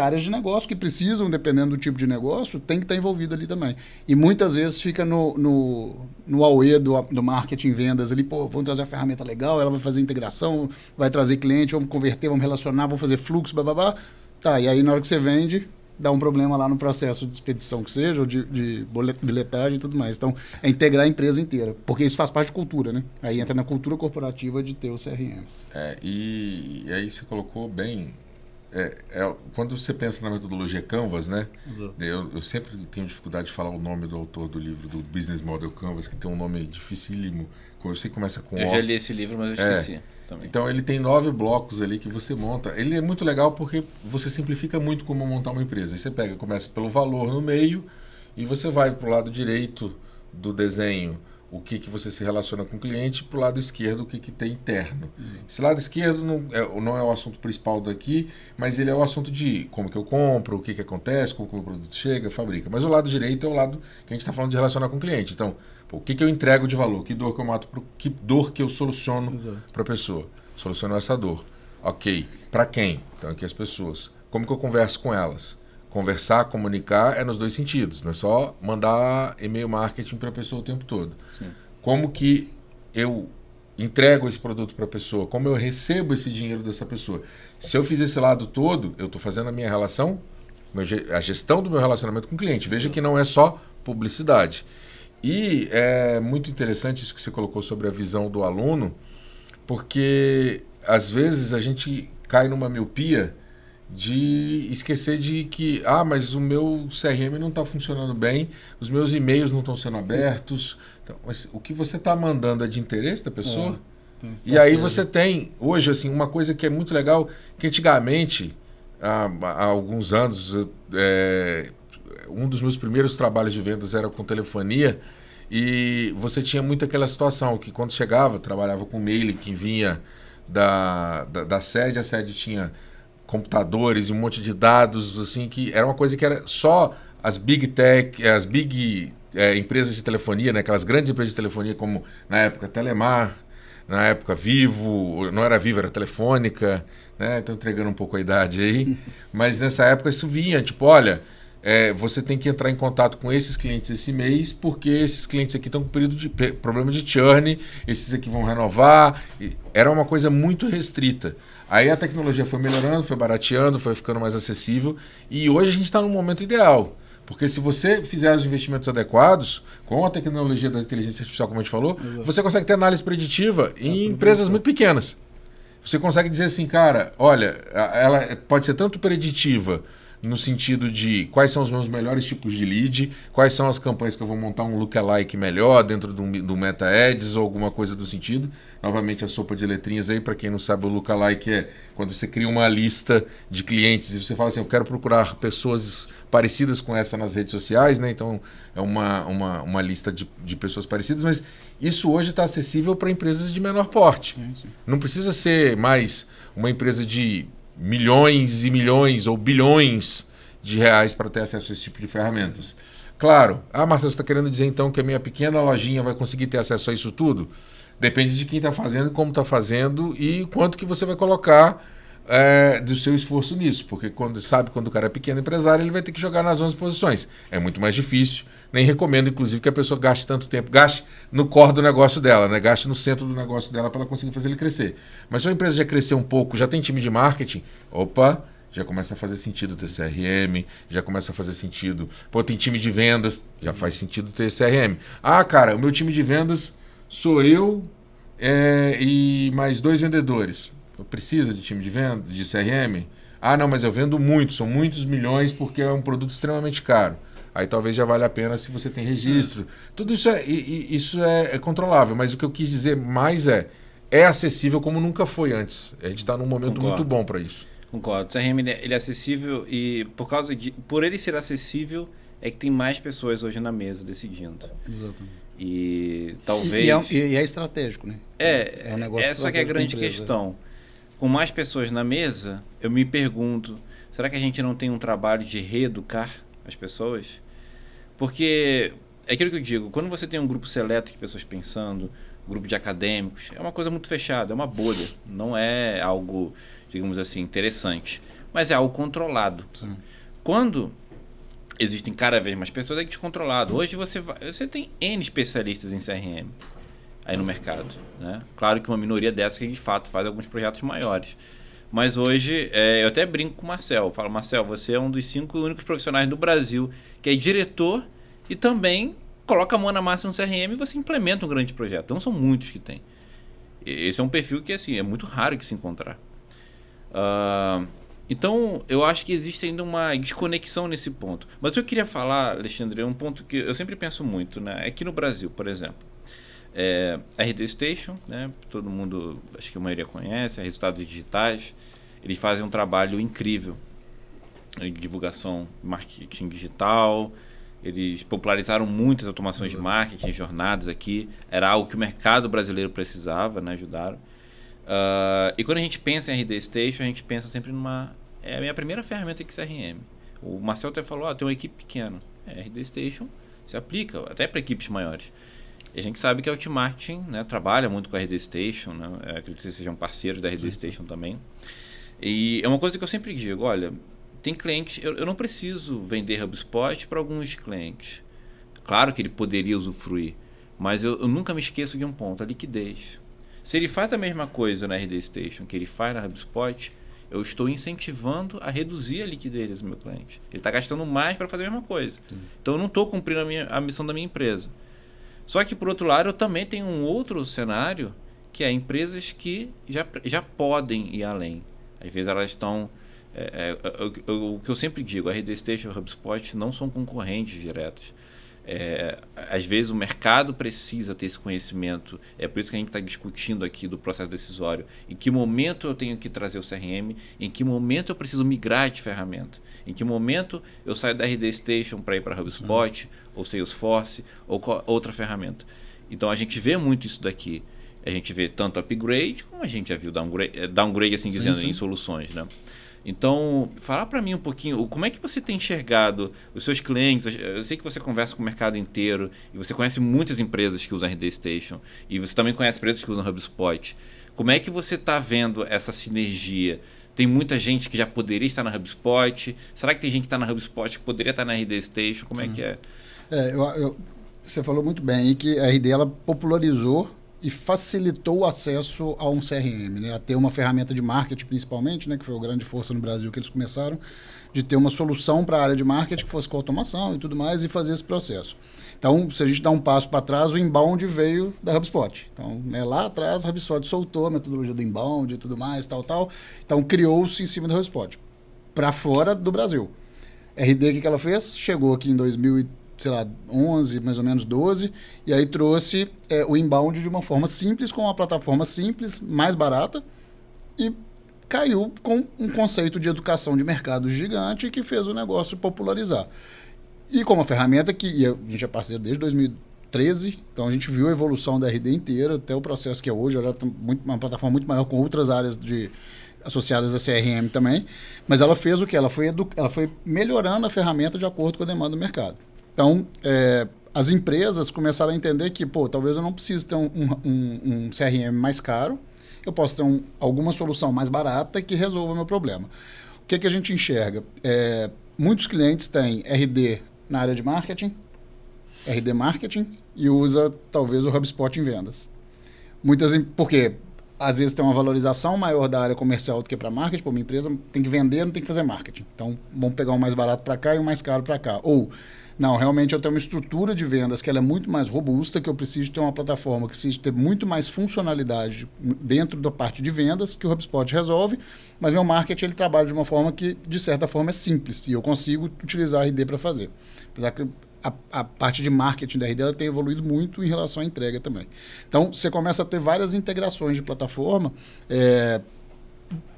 áreas de negócio que precisam, dependendo do tipo de negócio, tem que estar envolvido ali também. E muitas vezes fica no auê do marketing vendas ali, vamos trazer uma ferramenta legal, ela vai fazer integração, vai trazer cliente, vamos converter, vamos relacionar, vamos fazer fluxo, bababá. Tá, e aí na hora que você vende, dá um problema lá no processo de expedição que seja, ou de bilhetagem e tudo mais. Então, é integrar a empresa inteira, porque isso faz parte de cultura, né? Aí Sim. Entra na cultura corporativa de ter o CRM. E aí você colocou bem... quando você pensa na metodologia Canvas, né? Eu sempre tenho dificuldade de falar o nome do autor do livro, do Business Model Canvas, que tem um nome dificílimo. Eu sei que começa com... Eu já li esse livro, mas eu esqueci. Também. Então ele tem 9 blocos ali que você monta. Ele é muito legal porque você simplifica muito como montar uma empresa. Aí você começa pelo valor no meio e você vai para o lado direito do desenho, o que você se relaciona com o cliente, para o lado esquerdo, o que tem interno. Esse lado esquerdo não é o assunto principal daqui, mas ele é o assunto de como que eu compro, o que acontece, como que o produto chega, fabrica. Mas o lado direito é o lado que a gente está falando de relacionar com o cliente. Então, o que eu entrego de valor? Que dor que eu mato? Que dor que eu soluciono para a pessoa? Soluciono essa dor. Ok. Para quem? Então, aqui as pessoas. Como que eu converso com elas? Conversar, comunicar é nos dois sentidos. Não é só mandar e-mail marketing para a pessoa o tempo todo. Sim. Como que eu entrego esse produto para a pessoa? Como eu recebo esse dinheiro dessa pessoa? Se eu fizer esse lado todo, eu estou fazendo a minha relação, a gestão do meu relacionamento com o cliente. Veja que não é só publicidade. E é muito interessante isso que você colocou sobre a visão do aluno, porque às vezes a gente cai numa miopia de esquecer de que mas o meu CRM não está funcionando bem, os meus e-mails não estão sendo abertos. Então, mas o que você está mandando é de interesse da pessoa? E aí você tem, hoje, assim, uma coisa que é muito legal, que antigamente há alguns anos, um dos meus primeiros trabalhos de vendas era com telefonia, e você tinha muito aquela situação que quando chegava, trabalhava com mail que vinha da sede, a sede tinha computadores e um monte de dados, assim, que era uma coisa que era só as big tech, as big empresas de telefonia, né, aquelas grandes empresas de telefonia como na época Telemar, na época Vivo, não era Vivo, era Telefônica, né? Estou entregando um pouco a idade aí, mas nessa época isso vinha, tipo, olha, você tem que entrar em contato com esses clientes esse mês, porque esses clientes aqui estão com período de problema de churn, esses aqui vão renovar. Era uma coisa muito restrita. Aí a tecnologia foi melhorando, foi barateando, foi ficando mais acessível, e hoje a gente está no momento ideal. Porque se você fizer os investimentos adequados, com a tecnologia da inteligência artificial, como a gente falou, você consegue ter análise preditiva em empresas muito pequenas. Você consegue dizer assim, cara, olha, ela pode ser tanto preditiva no sentido de quais são os meus melhores tipos de lead, quais são as campanhas que eu vou montar um lookalike melhor dentro do Meta Ads ou alguma coisa do sentido. Novamente a sopa de letrinhas aí, para quem não sabe, o lookalike é quando você cria uma lista de clientes e você fala assim, eu quero procurar pessoas parecidas com essa nas redes sociais, né? Então é uma lista de pessoas parecidas, mas isso hoje está acessível para empresas de menor porte. Sim. Não precisa ser mais uma empresa de milhões e milhões ou bilhões de reais para ter acesso a esse tipo de ferramentas. Claro, Marcelo, você está querendo dizer então que a minha pequena lojinha vai conseguir ter acesso a isso tudo? Depende de quem está fazendo, como está fazendo e quanto que você vai colocar do seu esforço nisso. Porque quando o cara é pequeno empresário, ele vai ter que jogar nas 11 posições. É muito mais difícil. Nem recomendo, inclusive, que a pessoa gaste tanto tempo. Gaste no core do negócio dela, né? Gaste no centro do negócio dela para ela conseguir fazer ele crescer. Mas se a empresa já crescer um pouco, já tem time de marketing, já começa a fazer sentido ter CRM, já começa a fazer sentido. Tem time de vendas, já faz sentido ter CRM. Cara, o meu time de vendas sou eu e mais 2 vendedores. Precisa de time de venda, de CRM? Não, mas eu vendo muito, são muitos milhões porque é um produto extremamente caro. Aí talvez já valha a pena se você tem registro. Tudo isso é controlável, mas o que eu quis dizer mais é acessível como nunca foi antes. A gente está num momento muito bom para isso. Concordo. O CRM ele é acessível e por ele ser acessível é que tem mais pessoas hoje na mesa decidindo. Exatamente. E talvez... E é estratégico, né? É um negócio essa que é a grande questão. Com mais pessoas na mesa, eu me pergunto, será que a gente não tem um trabalho de reeducar as pessoas? Porque é aquilo que eu digo, quando você tem um grupo seleto de pessoas pensando, um grupo de acadêmicos, é uma coisa muito fechada, é uma bolha, não é algo, digamos assim, interessante, mas é algo controlado. Sim. Quando existem cada vez mais pessoas, é descontrolado. Hoje você tem N especialistas em CRM aí no mercado, né? Claro que uma minoria dessa que de fato faz alguns projetos maiores. Mas hoje, eu até brinco com o Marcel. Falo, Marcel, você é um dos 5 únicos profissionais do Brasil que é diretor e também coloca a mão na massa no CRM e você implementa um grande projeto. Não são muitos que tem. Esse é um perfil que assim, é muito raro de se encontrar. Então, eu acho que existe ainda uma desconexão nesse ponto. Mas o que eu queria falar, Alexandre, é um ponto que eu sempre penso muito, né? Aqui no Brasil, por exemplo. RD Station, né? Todo mundo, acho que a maioria conhece, Resultados Digitais. Eles fazem um trabalho incrível de divulgação, marketing digital. Eles popularizaram muitas automações de marketing, jornadas aqui. Era algo que o mercado brasileiro precisava, né? Ajudaram. E quando a gente pensa em RD Station, a gente pensa sempre numa... É a minha primeira ferramenta de CRM. O Marcel até falou, tem uma equipe pequena. RD Station se aplica até para equipes maiores. E a gente sabe que a Ultimarketing, né, trabalha muito com a RD Station, né? Acredito que vocês sejam parceiros da RD Station também. E é uma coisa que eu sempre digo, olha, tem cliente, eu não preciso vender HubSpot para alguns clientes. Claro que ele poderia usufruir, mas eu nunca me esqueço de um ponto, a liquidez. Se ele faz a mesma coisa na RD Station que ele faz na HubSpot, eu estou incentivando a reduzir a liquidez do meu cliente. Ele está gastando mais para fazer a mesma coisa. Então eu não estou cumprindo a missão da minha empresa. Só que, por outro lado, eu também tenho um outro cenário, que é empresas que já podem ir além. Às vezes elas estão... o que eu sempre digo, a RD Station e a HubSpot não são concorrentes diretos. Às vezes o mercado precisa ter esse conhecimento. É por isso que a gente está discutindo aqui do processo decisório. Em que momento eu tenho que trazer o CRM, em que momento eu preciso migrar de ferramenta, em que momento eu saio da RD Station para ir para HubSpot, ou Salesforce, ou outra ferramenta. Então a gente vê muito isso daqui. A gente vê tanto upgrade, como a gente já viu downgrade assim dizendo, em soluções, né? Então, falar para mim um pouquinho, como é que você tem enxergado os seus clientes? Eu sei que você conversa com o mercado inteiro e você conhece muitas empresas que usam RD Station e você também conhece empresas que usam HubSpot. Como é que você está vendo essa sinergia? Tem muita gente que já poderia estar na HubSpot? Será que tem gente que está na HubSpot que poderia estar na RD Station? Como é que é? Você falou muito bem aí que a RD ela popularizou e facilitou o acesso a um CRM, né? A ter uma ferramenta de marketing principalmente, né? Que foi a grande força no Brasil que eles começaram, de ter uma solução para a área de marketing que fosse com automação e tudo mais e fazer esse processo. Então, se a gente dá um passo para trás, o inbound veio da HubSpot. Então, né, lá atrás, a HubSpot soltou a metodologia do inbound e tudo mais, tal. Então, criou-se em cima da HubSpot, para fora do Brasil. RD, o que ela fez? Chegou aqui em 2011, mais ou menos 12, e aí trouxe o inbound de uma forma simples, com uma plataforma simples, mais barata, e caiu com um conceito de educação de mercado gigante que fez o negócio popularizar. E como uma ferramenta que a gente é parceiro desde 2013, então a gente viu a evolução da RD inteira, até o processo que é hoje, ela tem uma plataforma muito maior com outras áreas associadas a CRM também, mas ela fez o que? Ela foi melhorando a ferramenta de acordo com a demanda do mercado. Então, as empresas começaram a entender que, talvez eu não precise ter um CRM mais caro, eu posso ter alguma solução mais barata que resolva o meu problema. O que a gente enxerga? Muitos clientes têm RD na área de marketing, RD Marketing, e usa, talvez, o HubSpot em vendas. Porque às vezes tem uma valorização maior da área comercial do que para marketing. Uma empresa tem que vender, não tem que fazer marketing. Então, vamos pegar um mais barato para cá e um mais caro para cá. Ou, não, realmente eu tenho uma estrutura de vendas que ela é muito mais robusta, que eu preciso ter uma plataforma que precisa ter muito mais funcionalidade dentro da parte de vendas, que o HubSpot resolve, mas meu marketing ele trabalha de uma forma que, de certa forma, é simples, e eu consigo utilizar a RD para fazer. Apesar que a parte de marketing da RD ela tem evoluído muito em relação à entrega também. Então, você começa a ter várias integrações de plataforma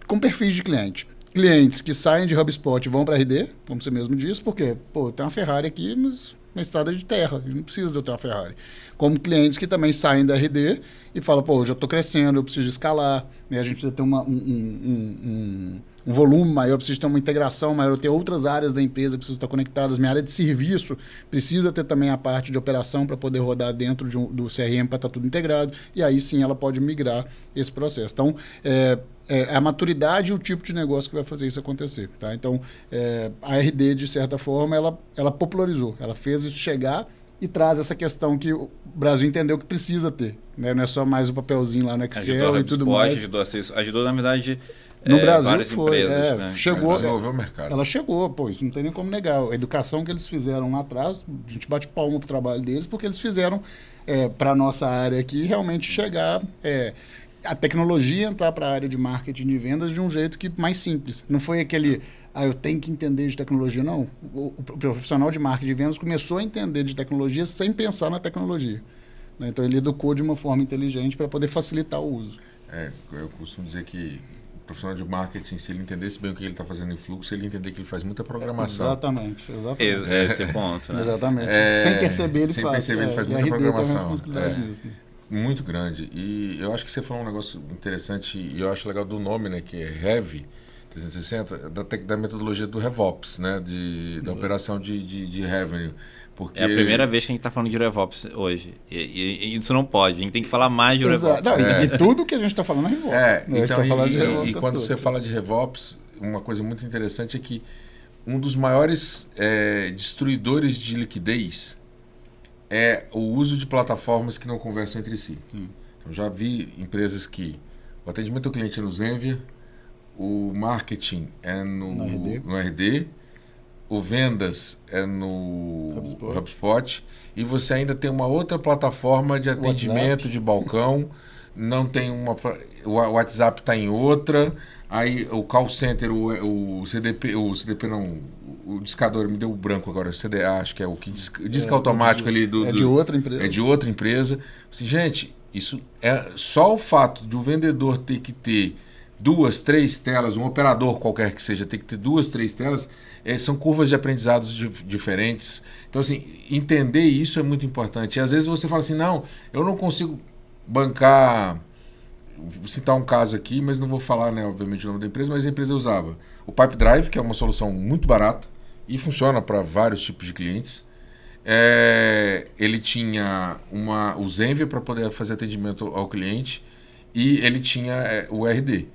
com perfis de cliente. Clientes que saem de HubSpot e vão para RD, como você mesmo disse, porque, tem uma Ferrari aqui, mas na estrada de terra, não precisa de eu ter uma Ferrari. Como clientes que também saem da RD e falam, eu já estou crescendo, eu preciso escalar, né? A gente precisa ter um volume maior, eu preciso ter uma integração maior, eu tenho outras áreas da empresa que precisam estar conectadas, minha área de serviço precisa ter também a parte de operação para poder rodar dentro do CRM para estar tudo integrado, e aí sim ela pode migrar esse processo. Então, a maturidade e o tipo de negócio que vai fazer isso acontecer. Tá? Então, a RD, de certa forma, ela popularizou, ela fez isso chegar e traz essa questão que o Brasil entendeu que precisa ter. Né? Não é só mais o papelzinho lá no Excel e tudo mais. Ajudou, na verdade, no Brasil várias empresas. Né? Chegou, desenvolveu o mercado. Ela chegou, isso não tem nem como negar. A educação que eles fizeram lá atrás, a gente bate palma pro trabalho deles, porque eles fizeram para a nossa área aqui realmente chegar... a tecnologia entrar para a área de marketing e vendas de um jeito mais simples. Não foi aquele, eu tenho que entender de tecnologia, não. O profissional de marketing e vendas começou a entender de tecnologia sem pensar na tecnologia. Né? Então, ele educou de uma forma inteligente para poder facilitar o uso. Eu costumo dizer que o profissional de marketing, se ele entendesse bem o que ele está fazendo em fluxo, ele entender que ele faz muita programação. Exatamente. Esse ponto. Né? Exatamente. Sem perceber, ele faz. Ele faz muita programação. Tem uma responsabilidade nisso, né? Muito grande. E eu acho que você falou um negócio interessante, e eu acho legal do nome, né, que é Heavy 360, da metodologia do RevOps, né, da operação de revenue. Porque... É a primeira vez que a gente está falando de RevOps hoje. E isso não pode, a gente tem que falar mais de RevOps. Não, e tudo que a gente está falando é RevOps. Então, quando você fala de RevOps, uma coisa muito interessante é que um dos maiores destruidores de liquidez é o uso de plataformas que não conversam entre si. Então, já vi empresas que o atendimento ao cliente é no Zenvia, o marketing é no RD, o vendas é no HubSpot, e você ainda tem uma outra plataforma de atendimento WhatsApp, de balcão não tem uma... O WhatsApp está em outra, aí o call center, o CDP não, o discador, me deu branco agora, o CDA, acho que é o que disca automático ali do... É de outra empresa. É de outra empresa. Assim, gente, isso é só o fato de o vendedor ter que ter 2, 3 telas, um operador qualquer que seja, ter que ter 2, 3 telas, são curvas de aprendizados diferentes. Então, assim, entender isso é muito importante. E às vezes você fala assim, não, eu não consigo bancar... Vou citar um caso aqui, mas não vou falar, né, obviamente, o nome da empresa, mas a empresa usava o Pipe Drive, que é uma solução muito barata e funciona para vários tipos de clientes. Ele tinha o Zenvia para poder fazer atendimento ao cliente e ele tinha o RD.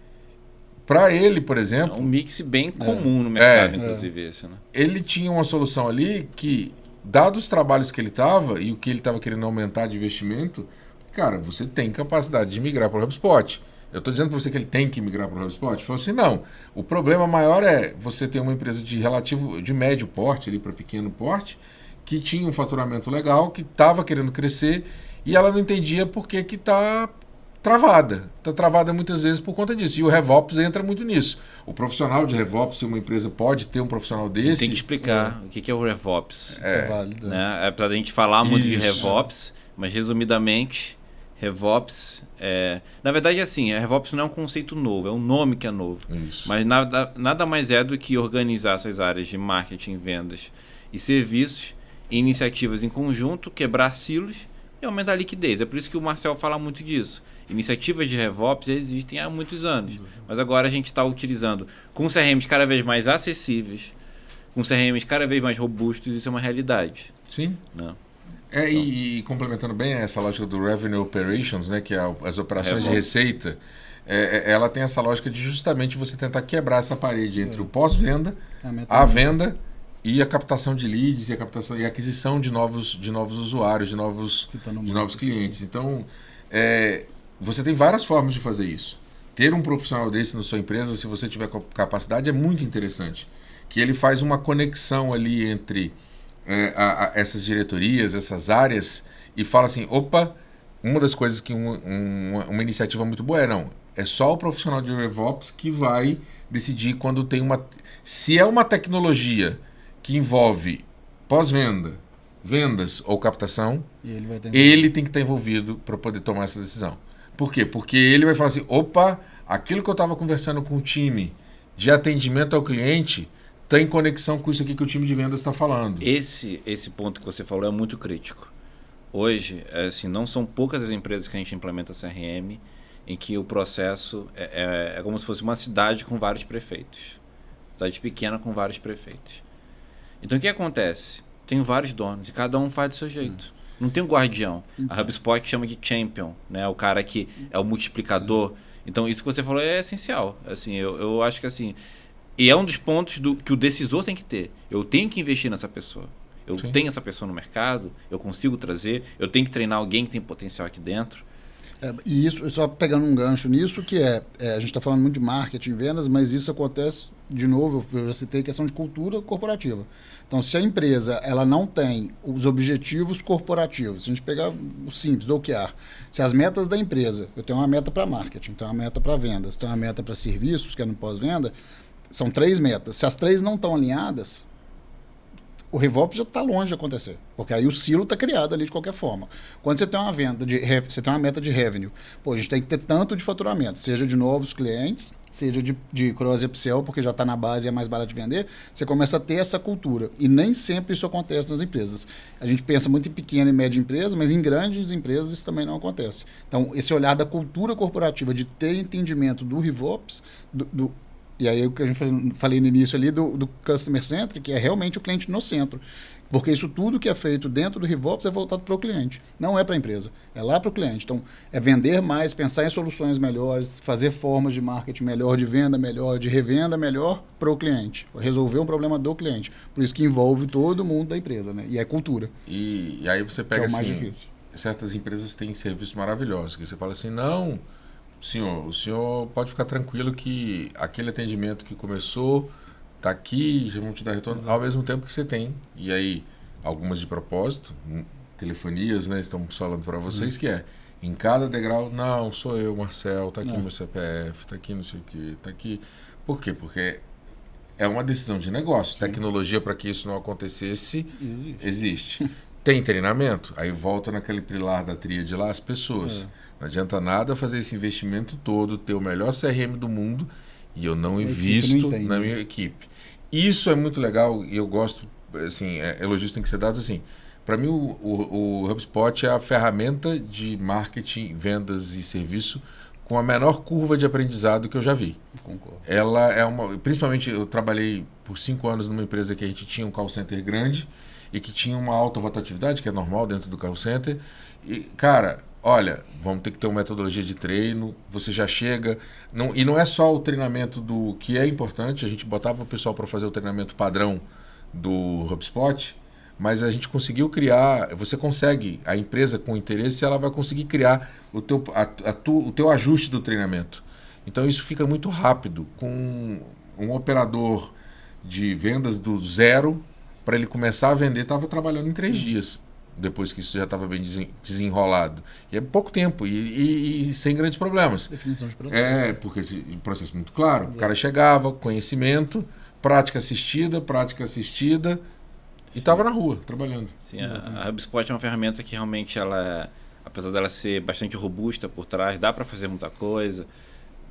Para ele, por exemplo... É um mix bem comum no mercado, inclusive esse, né? Ele tinha uma solução ali que, dados os trabalhos que ele estava e o que ele estava querendo aumentar de investimento, cara, você tem capacidade de migrar para o HubSpot. Eu estou dizendo para você que ele tem que migrar para o HubSpot? Ele falou assim, não. O problema maior é você ter uma empresa de médio porte, ali para pequeno porte, que tinha um faturamento legal, que estava querendo crescer e ela não entendia por que está travada. Está travada muitas vezes por conta disso. E o RevOps entra muito nisso. O profissional de RevOps, se uma empresa pode ter um profissional desse... Tem que explicar o que é o RevOps. Isso é válido. Né? Apesar da gente falar muito de RevOps, mas resumidamente, RevOps na verdade, assim, RevOps não é um conceito novo, é um nome que é novo. Isso. Mas nada mais é do que organizar essas áreas de marketing, vendas e serviços em iniciativas em conjunto, quebrar silos e aumentar a liquidez. É por isso que o Marcel fala muito disso. Iniciativas de RevOps já existem há muitos anos, mas agora a gente está utilizando com CRMs cada vez mais acessíveis, com CRMs cada vez mais robustos, isso é uma realidade. Sim. Né? E complementando bem essa lógica do Revenue Operations, né, que é as operações de receita, ela tem essa lógica de justamente você tentar quebrar essa parede entre o pós-venda, a venda e a captação de leads e a aquisição de novos usuários, de novos clientes. Então, você tem várias formas de fazer isso. Ter um profissional desse na sua empresa, se você tiver capacidade, é muito interessante. Que ele faz uma conexão ali entre essas diretorias, essas áreas, e fala assim, opa, uma das coisas que uma iniciativa muito boa é só o profissional de RevOps que vai decidir quando tem se é uma tecnologia que envolve pós-venda, vendas ou captação, ele tem que estar envolvido para poder tomar essa decisão. Por quê? Porque ele vai falar assim, opa, aquilo que eu estava conversando com o time de atendimento ao cliente está em conexão com isso aqui que o time de vendas está falando. Esse ponto que você falou é muito crítico. Hoje, assim, não são poucas as empresas que a gente implementa CRM em que o processo é como se fosse uma cidade com vários prefeitos. Cidade pequena com vários prefeitos. Então, o que acontece? Tem vários donos e cada um faz do seu jeito. Não tem um guardião. A HubSpot chama de champion, né? O cara que é o multiplicador. Sim. Então, isso que você falou é essencial. Assim, eu acho que assim... E é um dos pontos que o decisor tem que ter. Eu tenho que investir nessa pessoa. Eu tenho essa pessoa no mercado, eu consigo trazer, eu tenho que treinar alguém que tem potencial aqui dentro. E isso, só pegando um gancho nisso, que a gente está falando muito de marketing e vendas, mas isso acontece, de novo, eu já citei a questão de cultura corporativa. Então, se a empresa ela não tem os objetivos corporativos, se a gente pegar o simples, do OKR, se as metas da empresa, eu tenho uma meta para marketing, tenho uma meta para vendas, tenho uma meta para serviços, que é no pós-venda, são 3 metas. Se as 3 não estão alinhadas, o RevOps já está longe de acontecer, porque aí o silo está criado ali de qualquer forma. Quando você tem uma você tem uma meta de revenue, a gente tem que ter tanto de faturamento, seja de novos clientes, seja de cross upsell, porque já está na base e é mais barato de vender, você começa a ter essa cultura. E nem sempre isso acontece nas empresas. A gente pensa muito em pequena e média empresa, mas em grandes empresas isso também não acontece. Então, esse olhar da cultura corporativa, de ter entendimento do RevOps, e aí o que a gente falei no início ali do Customer Centric, que é realmente o cliente no centro. Porque isso tudo que é feito dentro do RevOps é voltado para o cliente. Não é para a empresa, é lá para o cliente. Então, é vender mais, pensar em soluções melhores, fazer formas de marketing melhor, de venda melhor, de revenda melhor para o cliente. Resolver um problema do cliente. Por isso que envolve todo mundo da empresa, né? E é cultura. E aí você pega que é o mais assim, difícil. Certas empresas têm serviços maravilhosos, que você fala assim, não... o senhor pode ficar tranquilo que aquele atendimento que começou está aqui, já vão te dar retorno, ao mesmo tempo que você tem. E aí, algumas de propósito, telefonias, né, estamos falando para vocês, que Em cada degrau, não, sou eu, Marcel, tá aqui Não. meu CPF, tá aqui não sei o quê, tá aqui. Por quê? Porque é uma decisão de negócio. Tecnologia para que isso não acontecesse existe. Tem treinamento? Aí volta naquele pilar da tríade lá, as pessoas. Não adianta nada fazer esse investimento todo, ter o melhor CRM do mundo e eu não invisto na minha equipe. Isso é muito legal e eu gosto, assim, elogios têm que ser dados assim. Para mim, o HubSpot é a ferramenta de marketing, vendas e serviço com a menor curva de aprendizado que eu já vi. Concordo. Ela é uma... Principalmente, eu trabalhei por 5 anos numa empresa que a gente tinha um call center grande e que tinha uma alta rotatividade, que é normal dentro do call center. E, cara, olha, vamos ter que ter uma metodologia de treino, você já chega... e não é só o treinamento do que é importante, a gente botava o pessoal para fazer o treinamento padrão do HubSpot, mas a gente conseguiu criar, você consegue, a empresa com interesse, ela vai conseguir criar o teu ajuste do treinamento. Então isso fica muito rápido, com um operador de vendas do zero, para ele começar a vender, estava trabalhando em 3 dias, depois que isso já estava bem desenrolado. E é pouco tempo, e sem grandes problemas. Definição de processo. Porque o processo é muito claro. O cara chegava, conhecimento, prática assistida, e estava na rua, trabalhando. Sim, a HubSpot é uma ferramenta que realmente ela, apesar dela ser bastante robusta por trás, dá para fazer muita coisa,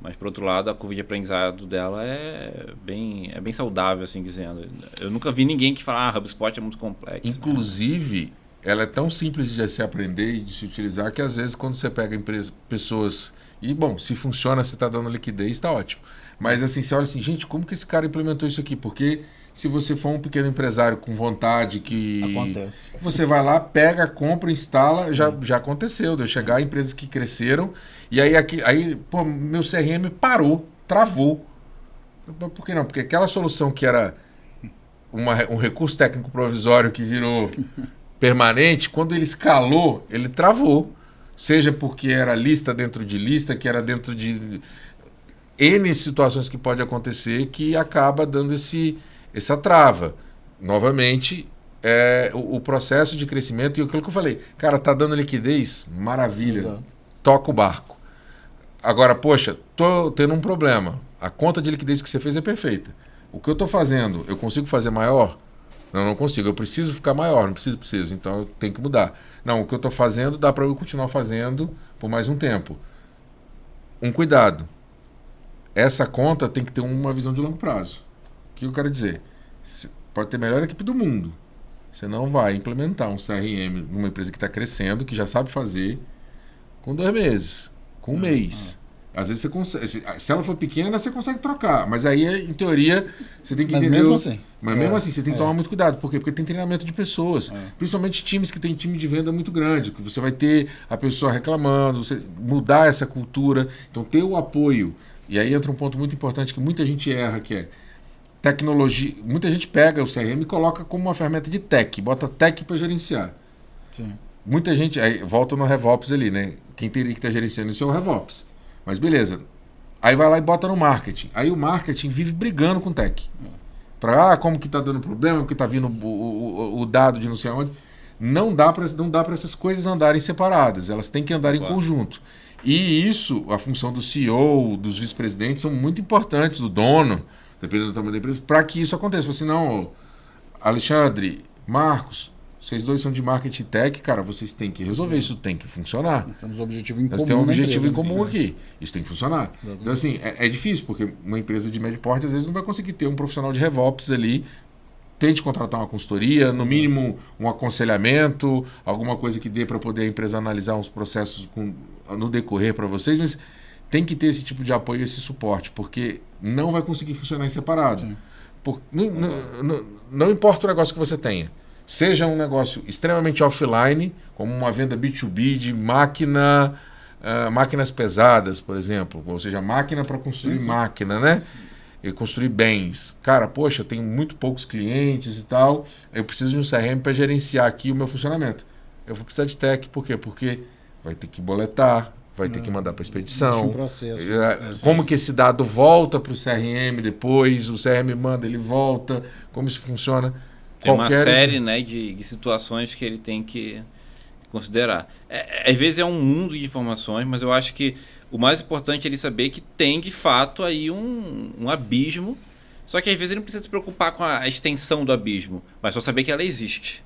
mas por outro lado a curva de aprendizado dela é bem saudável, assim dizendo. Eu nunca vi ninguém que fala, HubSpot é muito complexo. Inclusive, ela é tão simples de se aprender e de se utilizar que às vezes quando você pega pessoas e, bom, se funciona, você está dando liquidez, está ótimo. Mas assim, você olha assim, gente, como que esse cara implementou isso aqui? Porque se você for um pequeno empresário com vontade que... Acontece. Você vai lá, pega, compra, instala, já aconteceu. De eu chegar a empresas que cresceram e aí pô, meu CRM parou, travou. Por que não? Porque aquela solução que era um recurso técnico provisório que virou permanente, quando ele escalou, ele travou. Seja porque era lista dentro de lista, que era dentro de N situações que pode acontecer que acaba dando essa trava. Novamente, o processo de crescimento e aquilo que eu falei. Cara, tá dando liquidez? Maravilha. Exato. Toca o barco. Agora, poxa, tô tendo um problema. A conta de liquidez que você fez é perfeita. O que eu tô fazendo, eu consigo fazer maior? Não consigo. Eu preciso ficar maior, não preciso. Então eu tenho que mudar. Não, o que eu tô fazendo dá para eu continuar fazendo por mais um tempo. Um cuidado. Essa conta tem que ter uma visão de longo prazo. O que eu quero dizer? Pode ter a melhor equipe do mundo. Você não vai implementar um CRM numa empresa que está crescendo, que já sabe fazer, com 2 meses, com um mês. Às vezes você consegue. Se ela for pequena, você consegue trocar. Mas aí, em teoria, você tem que entender. Mas mesmo assim, você tem que tomar muito cuidado. Por quê? Porque tem treinamento de pessoas. Principalmente times que tem time de venda muito grande. Que você vai ter a pessoa reclamando, mudar essa cultura. Então, ter o apoio. E aí entra um ponto muito importante que muita gente erra, que é tecnologia. Muita gente pega o CRM e coloca como uma ferramenta de tech. Bota tech para gerenciar. Sim. Muita gente... Aí volta no RevOps ali, né? Quem teria que estar gerenciando isso é o RevOps. Mas beleza. Aí vai lá e bota no marketing. Aí o marketing vive brigando com o tech. Como que tá dando problema, porque tá vindo o dado de não sei onde. Não dá para essas coisas andarem separadas. Elas têm que andar em conjunto. E isso, a função do CEO, dos vice-presidentes, são muito importantes, do dono, dependendo do tamanho da empresa, para que isso aconteça. Você não, Alexandre, Marcos, vocês dois são de marketing tech, cara, vocês têm que resolver, isso tem que funcionar. Nós temos um objetivo em comum. Nós temos um objetivo empresa, em comum assim, aqui. Isso tem que funcionar. Exatamente. Então, assim, é difícil, porque uma empresa de médio porte, às vezes, não vai conseguir ter um profissional de RevOps ali. Tente contratar uma consultoria, no mínimo um aconselhamento, alguma coisa que dê para poder a empresa analisar uns processos no decorrer para vocês, mas tem que ter esse tipo de apoio, esse suporte, porque não vai conseguir funcionar em separado. Não importa o negócio que você tenha. Seja um negócio extremamente offline, como uma venda B2B de máquinas pesadas, por exemplo, ou seja, máquina para construir máquina, né? E construir bens. Cara, poxa, eu tenho muito poucos clientes e tal, eu preciso de um CRM para gerenciar aqui o meu funcionamento. Eu vou precisar de tech, por quê? Porque vai ter que boletar, vai ter que mandar para expedição. Um processo. Como que esse dado volta para o CRM depois, o CRM manda, ele volta, como isso funciona. Tem uma série, né, de situações que ele tem que considerar. Às vezes é um mundo de informações, mas eu acho que o mais importante é ele saber que tem, de fato, aí um abismo. Só que às vezes ele não precisa se preocupar com a extensão do abismo, mas só saber que ela existe.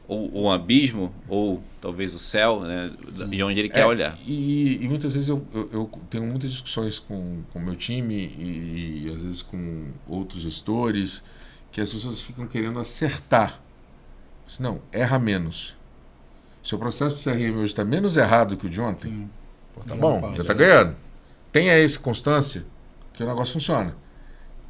Ou um abismo, ou talvez o céu, né, de onde ele quer olhar. E muitas vezes eu tenho muitas discussões com o meu time e às vezes com outros gestores, que as pessoas ficam querendo acertar. Não, erra menos. Seu processo de CRM hoje está menos errado que o de ontem, Sim. pô, tá bom, já está ganhando. Tenha essa constância que o negócio funciona.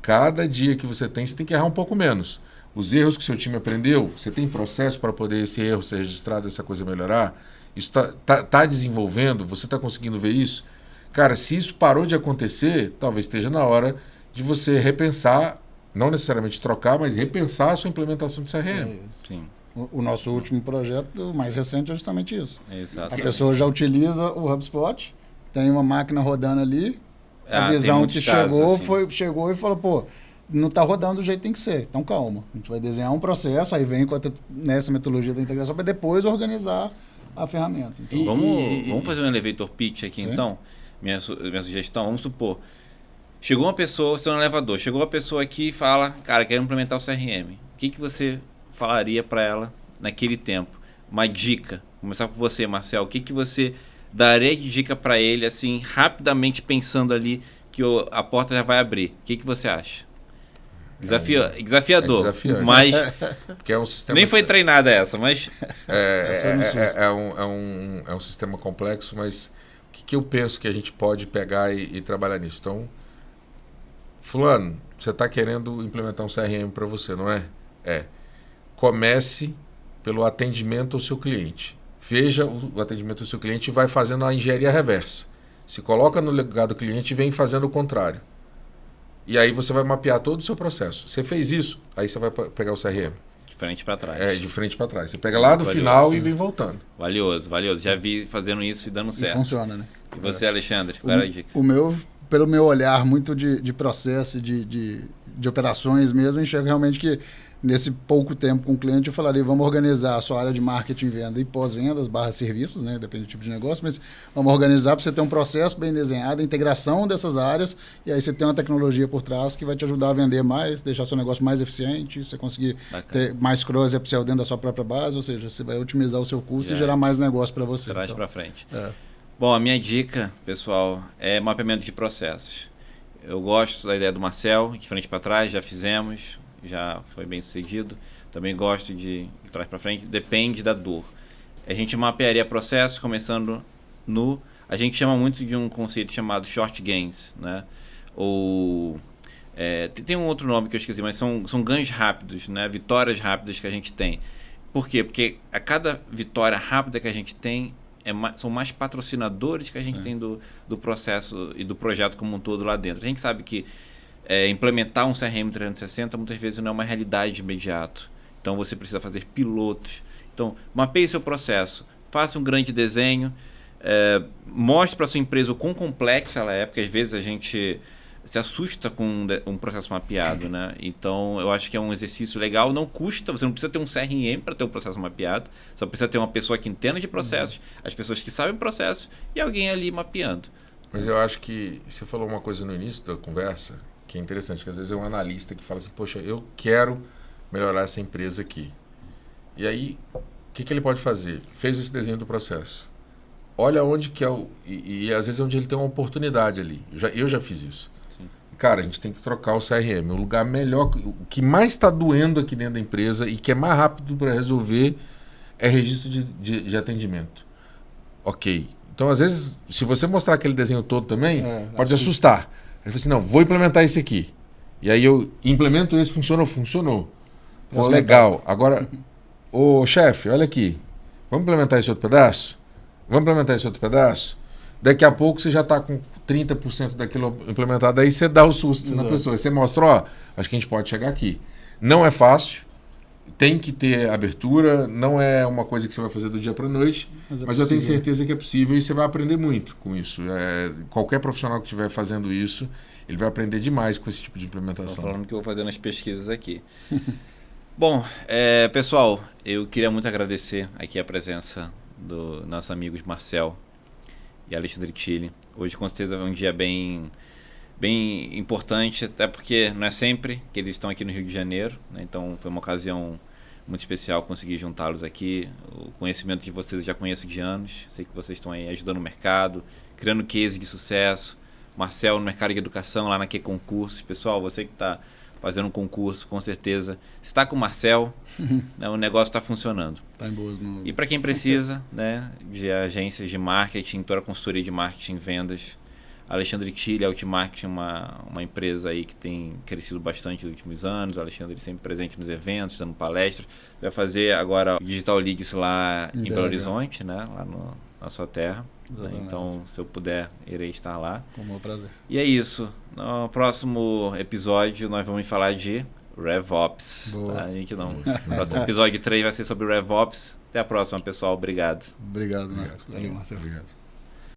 Cada dia que você tem que errar um pouco menos. Os erros que o seu time aprendeu, você tem processo para poder esse erro ser registrado, essa coisa melhorar? Isso tá desenvolvendo? Você está conseguindo ver isso? Cara, se isso parou de acontecer, talvez esteja na hora de você repensar, não necessariamente trocar, mas repensar a sua implementação de CRM. Sim. O nosso último projeto, mais recente, é justamente isso. Exato. A pessoa já utiliza o HubSpot, tem uma máquina rodando ali, a visão que chegou, assim. Chegou e falou, pô, não está rodando do jeito que tem que ser. Então, calma. A gente vai desenhar um processo, aí vem nessa metodologia da integração para depois organizar a ferramenta. Então, vamos fazer um elevator pitch aqui, sim. Então. Minha sugestão, vamos supor, chegou uma pessoa, você está no elevador, chegou uma pessoa aqui e fala, cara, quero implementar o CRM. O que você falaria para ela naquele tempo? Uma dica. Começar com você, Marcel. O que você daria de dica para ele, assim, rapidamente pensando ali que a porta já vai abrir? O que você acha? Desafiador. Desafiante. Mas porque é um sistema nem foi treinada essa, mas é um sistema complexo, mas o que eu penso que a gente pode pegar e trabalhar nisso? Então, fulano, você está querendo implementar um CRM para você, não é? Comece pelo atendimento ao seu cliente. Veja o atendimento ao seu cliente e vai fazendo a engenharia reversa. Se coloca no lugar do cliente e vem fazendo o contrário. E aí você vai mapear todo o seu processo. Você fez isso, aí você vai pegar o CRM. De frente para trás. De frente para trás. Você pega lá do final sim. E vem voltando. Valioso. Já vi fazendo isso e dando certo. E funciona, né? E você, Alexandre, qual era a dica? Pelo meu olhar muito de processo, de operações mesmo, eu enxergo realmente que nesse pouco tempo com o cliente eu falaria, vamos organizar a sua área de marketing, venda e pós-vendas, /serviços, né? Depende do tipo de negócio, mas vamos organizar para você ter um processo bem desenhado, a integração dessas áreas, e aí você tem uma tecnologia por trás que vai te ajudar a vender mais, deixar seu negócio mais eficiente, você conseguir ter mais cross e upsell dentro da sua própria base, ou seja, você vai otimizar o seu custo e gerar mais negócio para você. Traz para frente. Bom, a minha dica, pessoal, é mapeamento de processos. Eu gosto da ideia do Marcel, de frente para trás, já fizemos, já foi bem sucedido. Também gosto de trás para frente, depende da dor. A gente mapearia processos começando a gente chama muito de um conceito chamado short gains, né? Ou tem um outro nome que eu esqueci, mas são ganhos rápidos, né? Vitórias rápidas que a gente tem. Por quê? Porque a cada vitória rápida que a gente tem, são mais patrocinadores que a gente tem do processo e do projeto como um todo lá dentro. A gente sabe que implementar um CRM 360 muitas vezes não é uma realidade de imediato. Então você precisa fazer pilotos. Então, mapeie seu processo, faça um grande desenho, mostre para a sua empresa o quão complexa ela é, porque às vezes a gente se assusta com um processo mapeado, né? Então, eu acho que é um exercício legal, não custa, você não precisa ter um CRM para ter um processo mapeado, só precisa ter uma pessoa que entenda de processos, as pessoas que sabem processo e alguém ali mapeando. Mas eu acho que você falou uma coisa no início da conversa que é interessante, que às vezes é um analista que fala assim, poxa, eu quero melhorar essa empresa aqui. E aí, o que ele pode fazer? Fez esse desenho do processo. Olha onde que é e às vezes é onde ele tem uma oportunidade ali. Eu já fiz isso. Sim. Cara, a gente tem que trocar o CRM. O lugar melhor, o que mais está doendo aqui dentro da empresa e que é mais rápido para resolver é registro de atendimento. Ok. Então, às vezes, se você mostrar aquele desenho todo também, pode assustar. Ele falou assim, não, vou implementar esse aqui. E aí eu implemento esse, funcionou. Pô, legal. Agora, chefe, olha aqui. Vamos implementar esse outro pedaço? Daqui a pouco você já está com 30% daquilo implementado. Aí você dá o susto na pessoa. Você mostra, acho que a gente pode chegar aqui. Não é fácil. Tem que ter abertura, não é uma coisa que você vai fazer do dia para a noite, mas eu tenho certeza que é possível e você vai aprender muito com isso. Qualquer profissional que estiver fazendo isso, ele vai aprender demais com esse tipo de implementação. Estou falando que eu vou fazer nas pesquisas aqui. Bom, pessoal, eu queria muito agradecer aqui a presença dos nossos amigos Marcel e Alexandre Tille. Hoje, com certeza, é um dia bem importante, até porque não é sempre que eles estão aqui no Rio de Janeiro, né? Então foi uma ocasião muito especial conseguir juntá-los aqui. O conhecimento de vocês eu já conheço de anos, sei que vocês estão aí ajudando o mercado, criando case de sucesso. Marcel no mercado de educação, lá na Que Concurso. Pessoal, você que está fazendo um concurso, com certeza, está com o Marcel, né, o negócio está funcionando. Tá em boas mãos. E para quem precisa, né, de agências de marketing, toda a consultoria de marketing e vendas, Alexandre Tille, a Ultimarketing, uma empresa aí que tem crescido bastante nos últimos anos. O Alexandre sempre presente nos eventos, dando palestras. Vai fazer agora o Digital Leagues lá em Belo Horizonte, né, lá na sua terra. Né? Então, se eu puder, irei estar lá. Com o meu prazer. E é isso. No próximo episódio, nós vamos falar de RevOps. Tá? A gente não. O próximo episódio 3 vai ser sobre RevOps. Até a próxima, pessoal. Obrigado. Obrigado, Marcos. Valeu, Marcelo. Obrigado.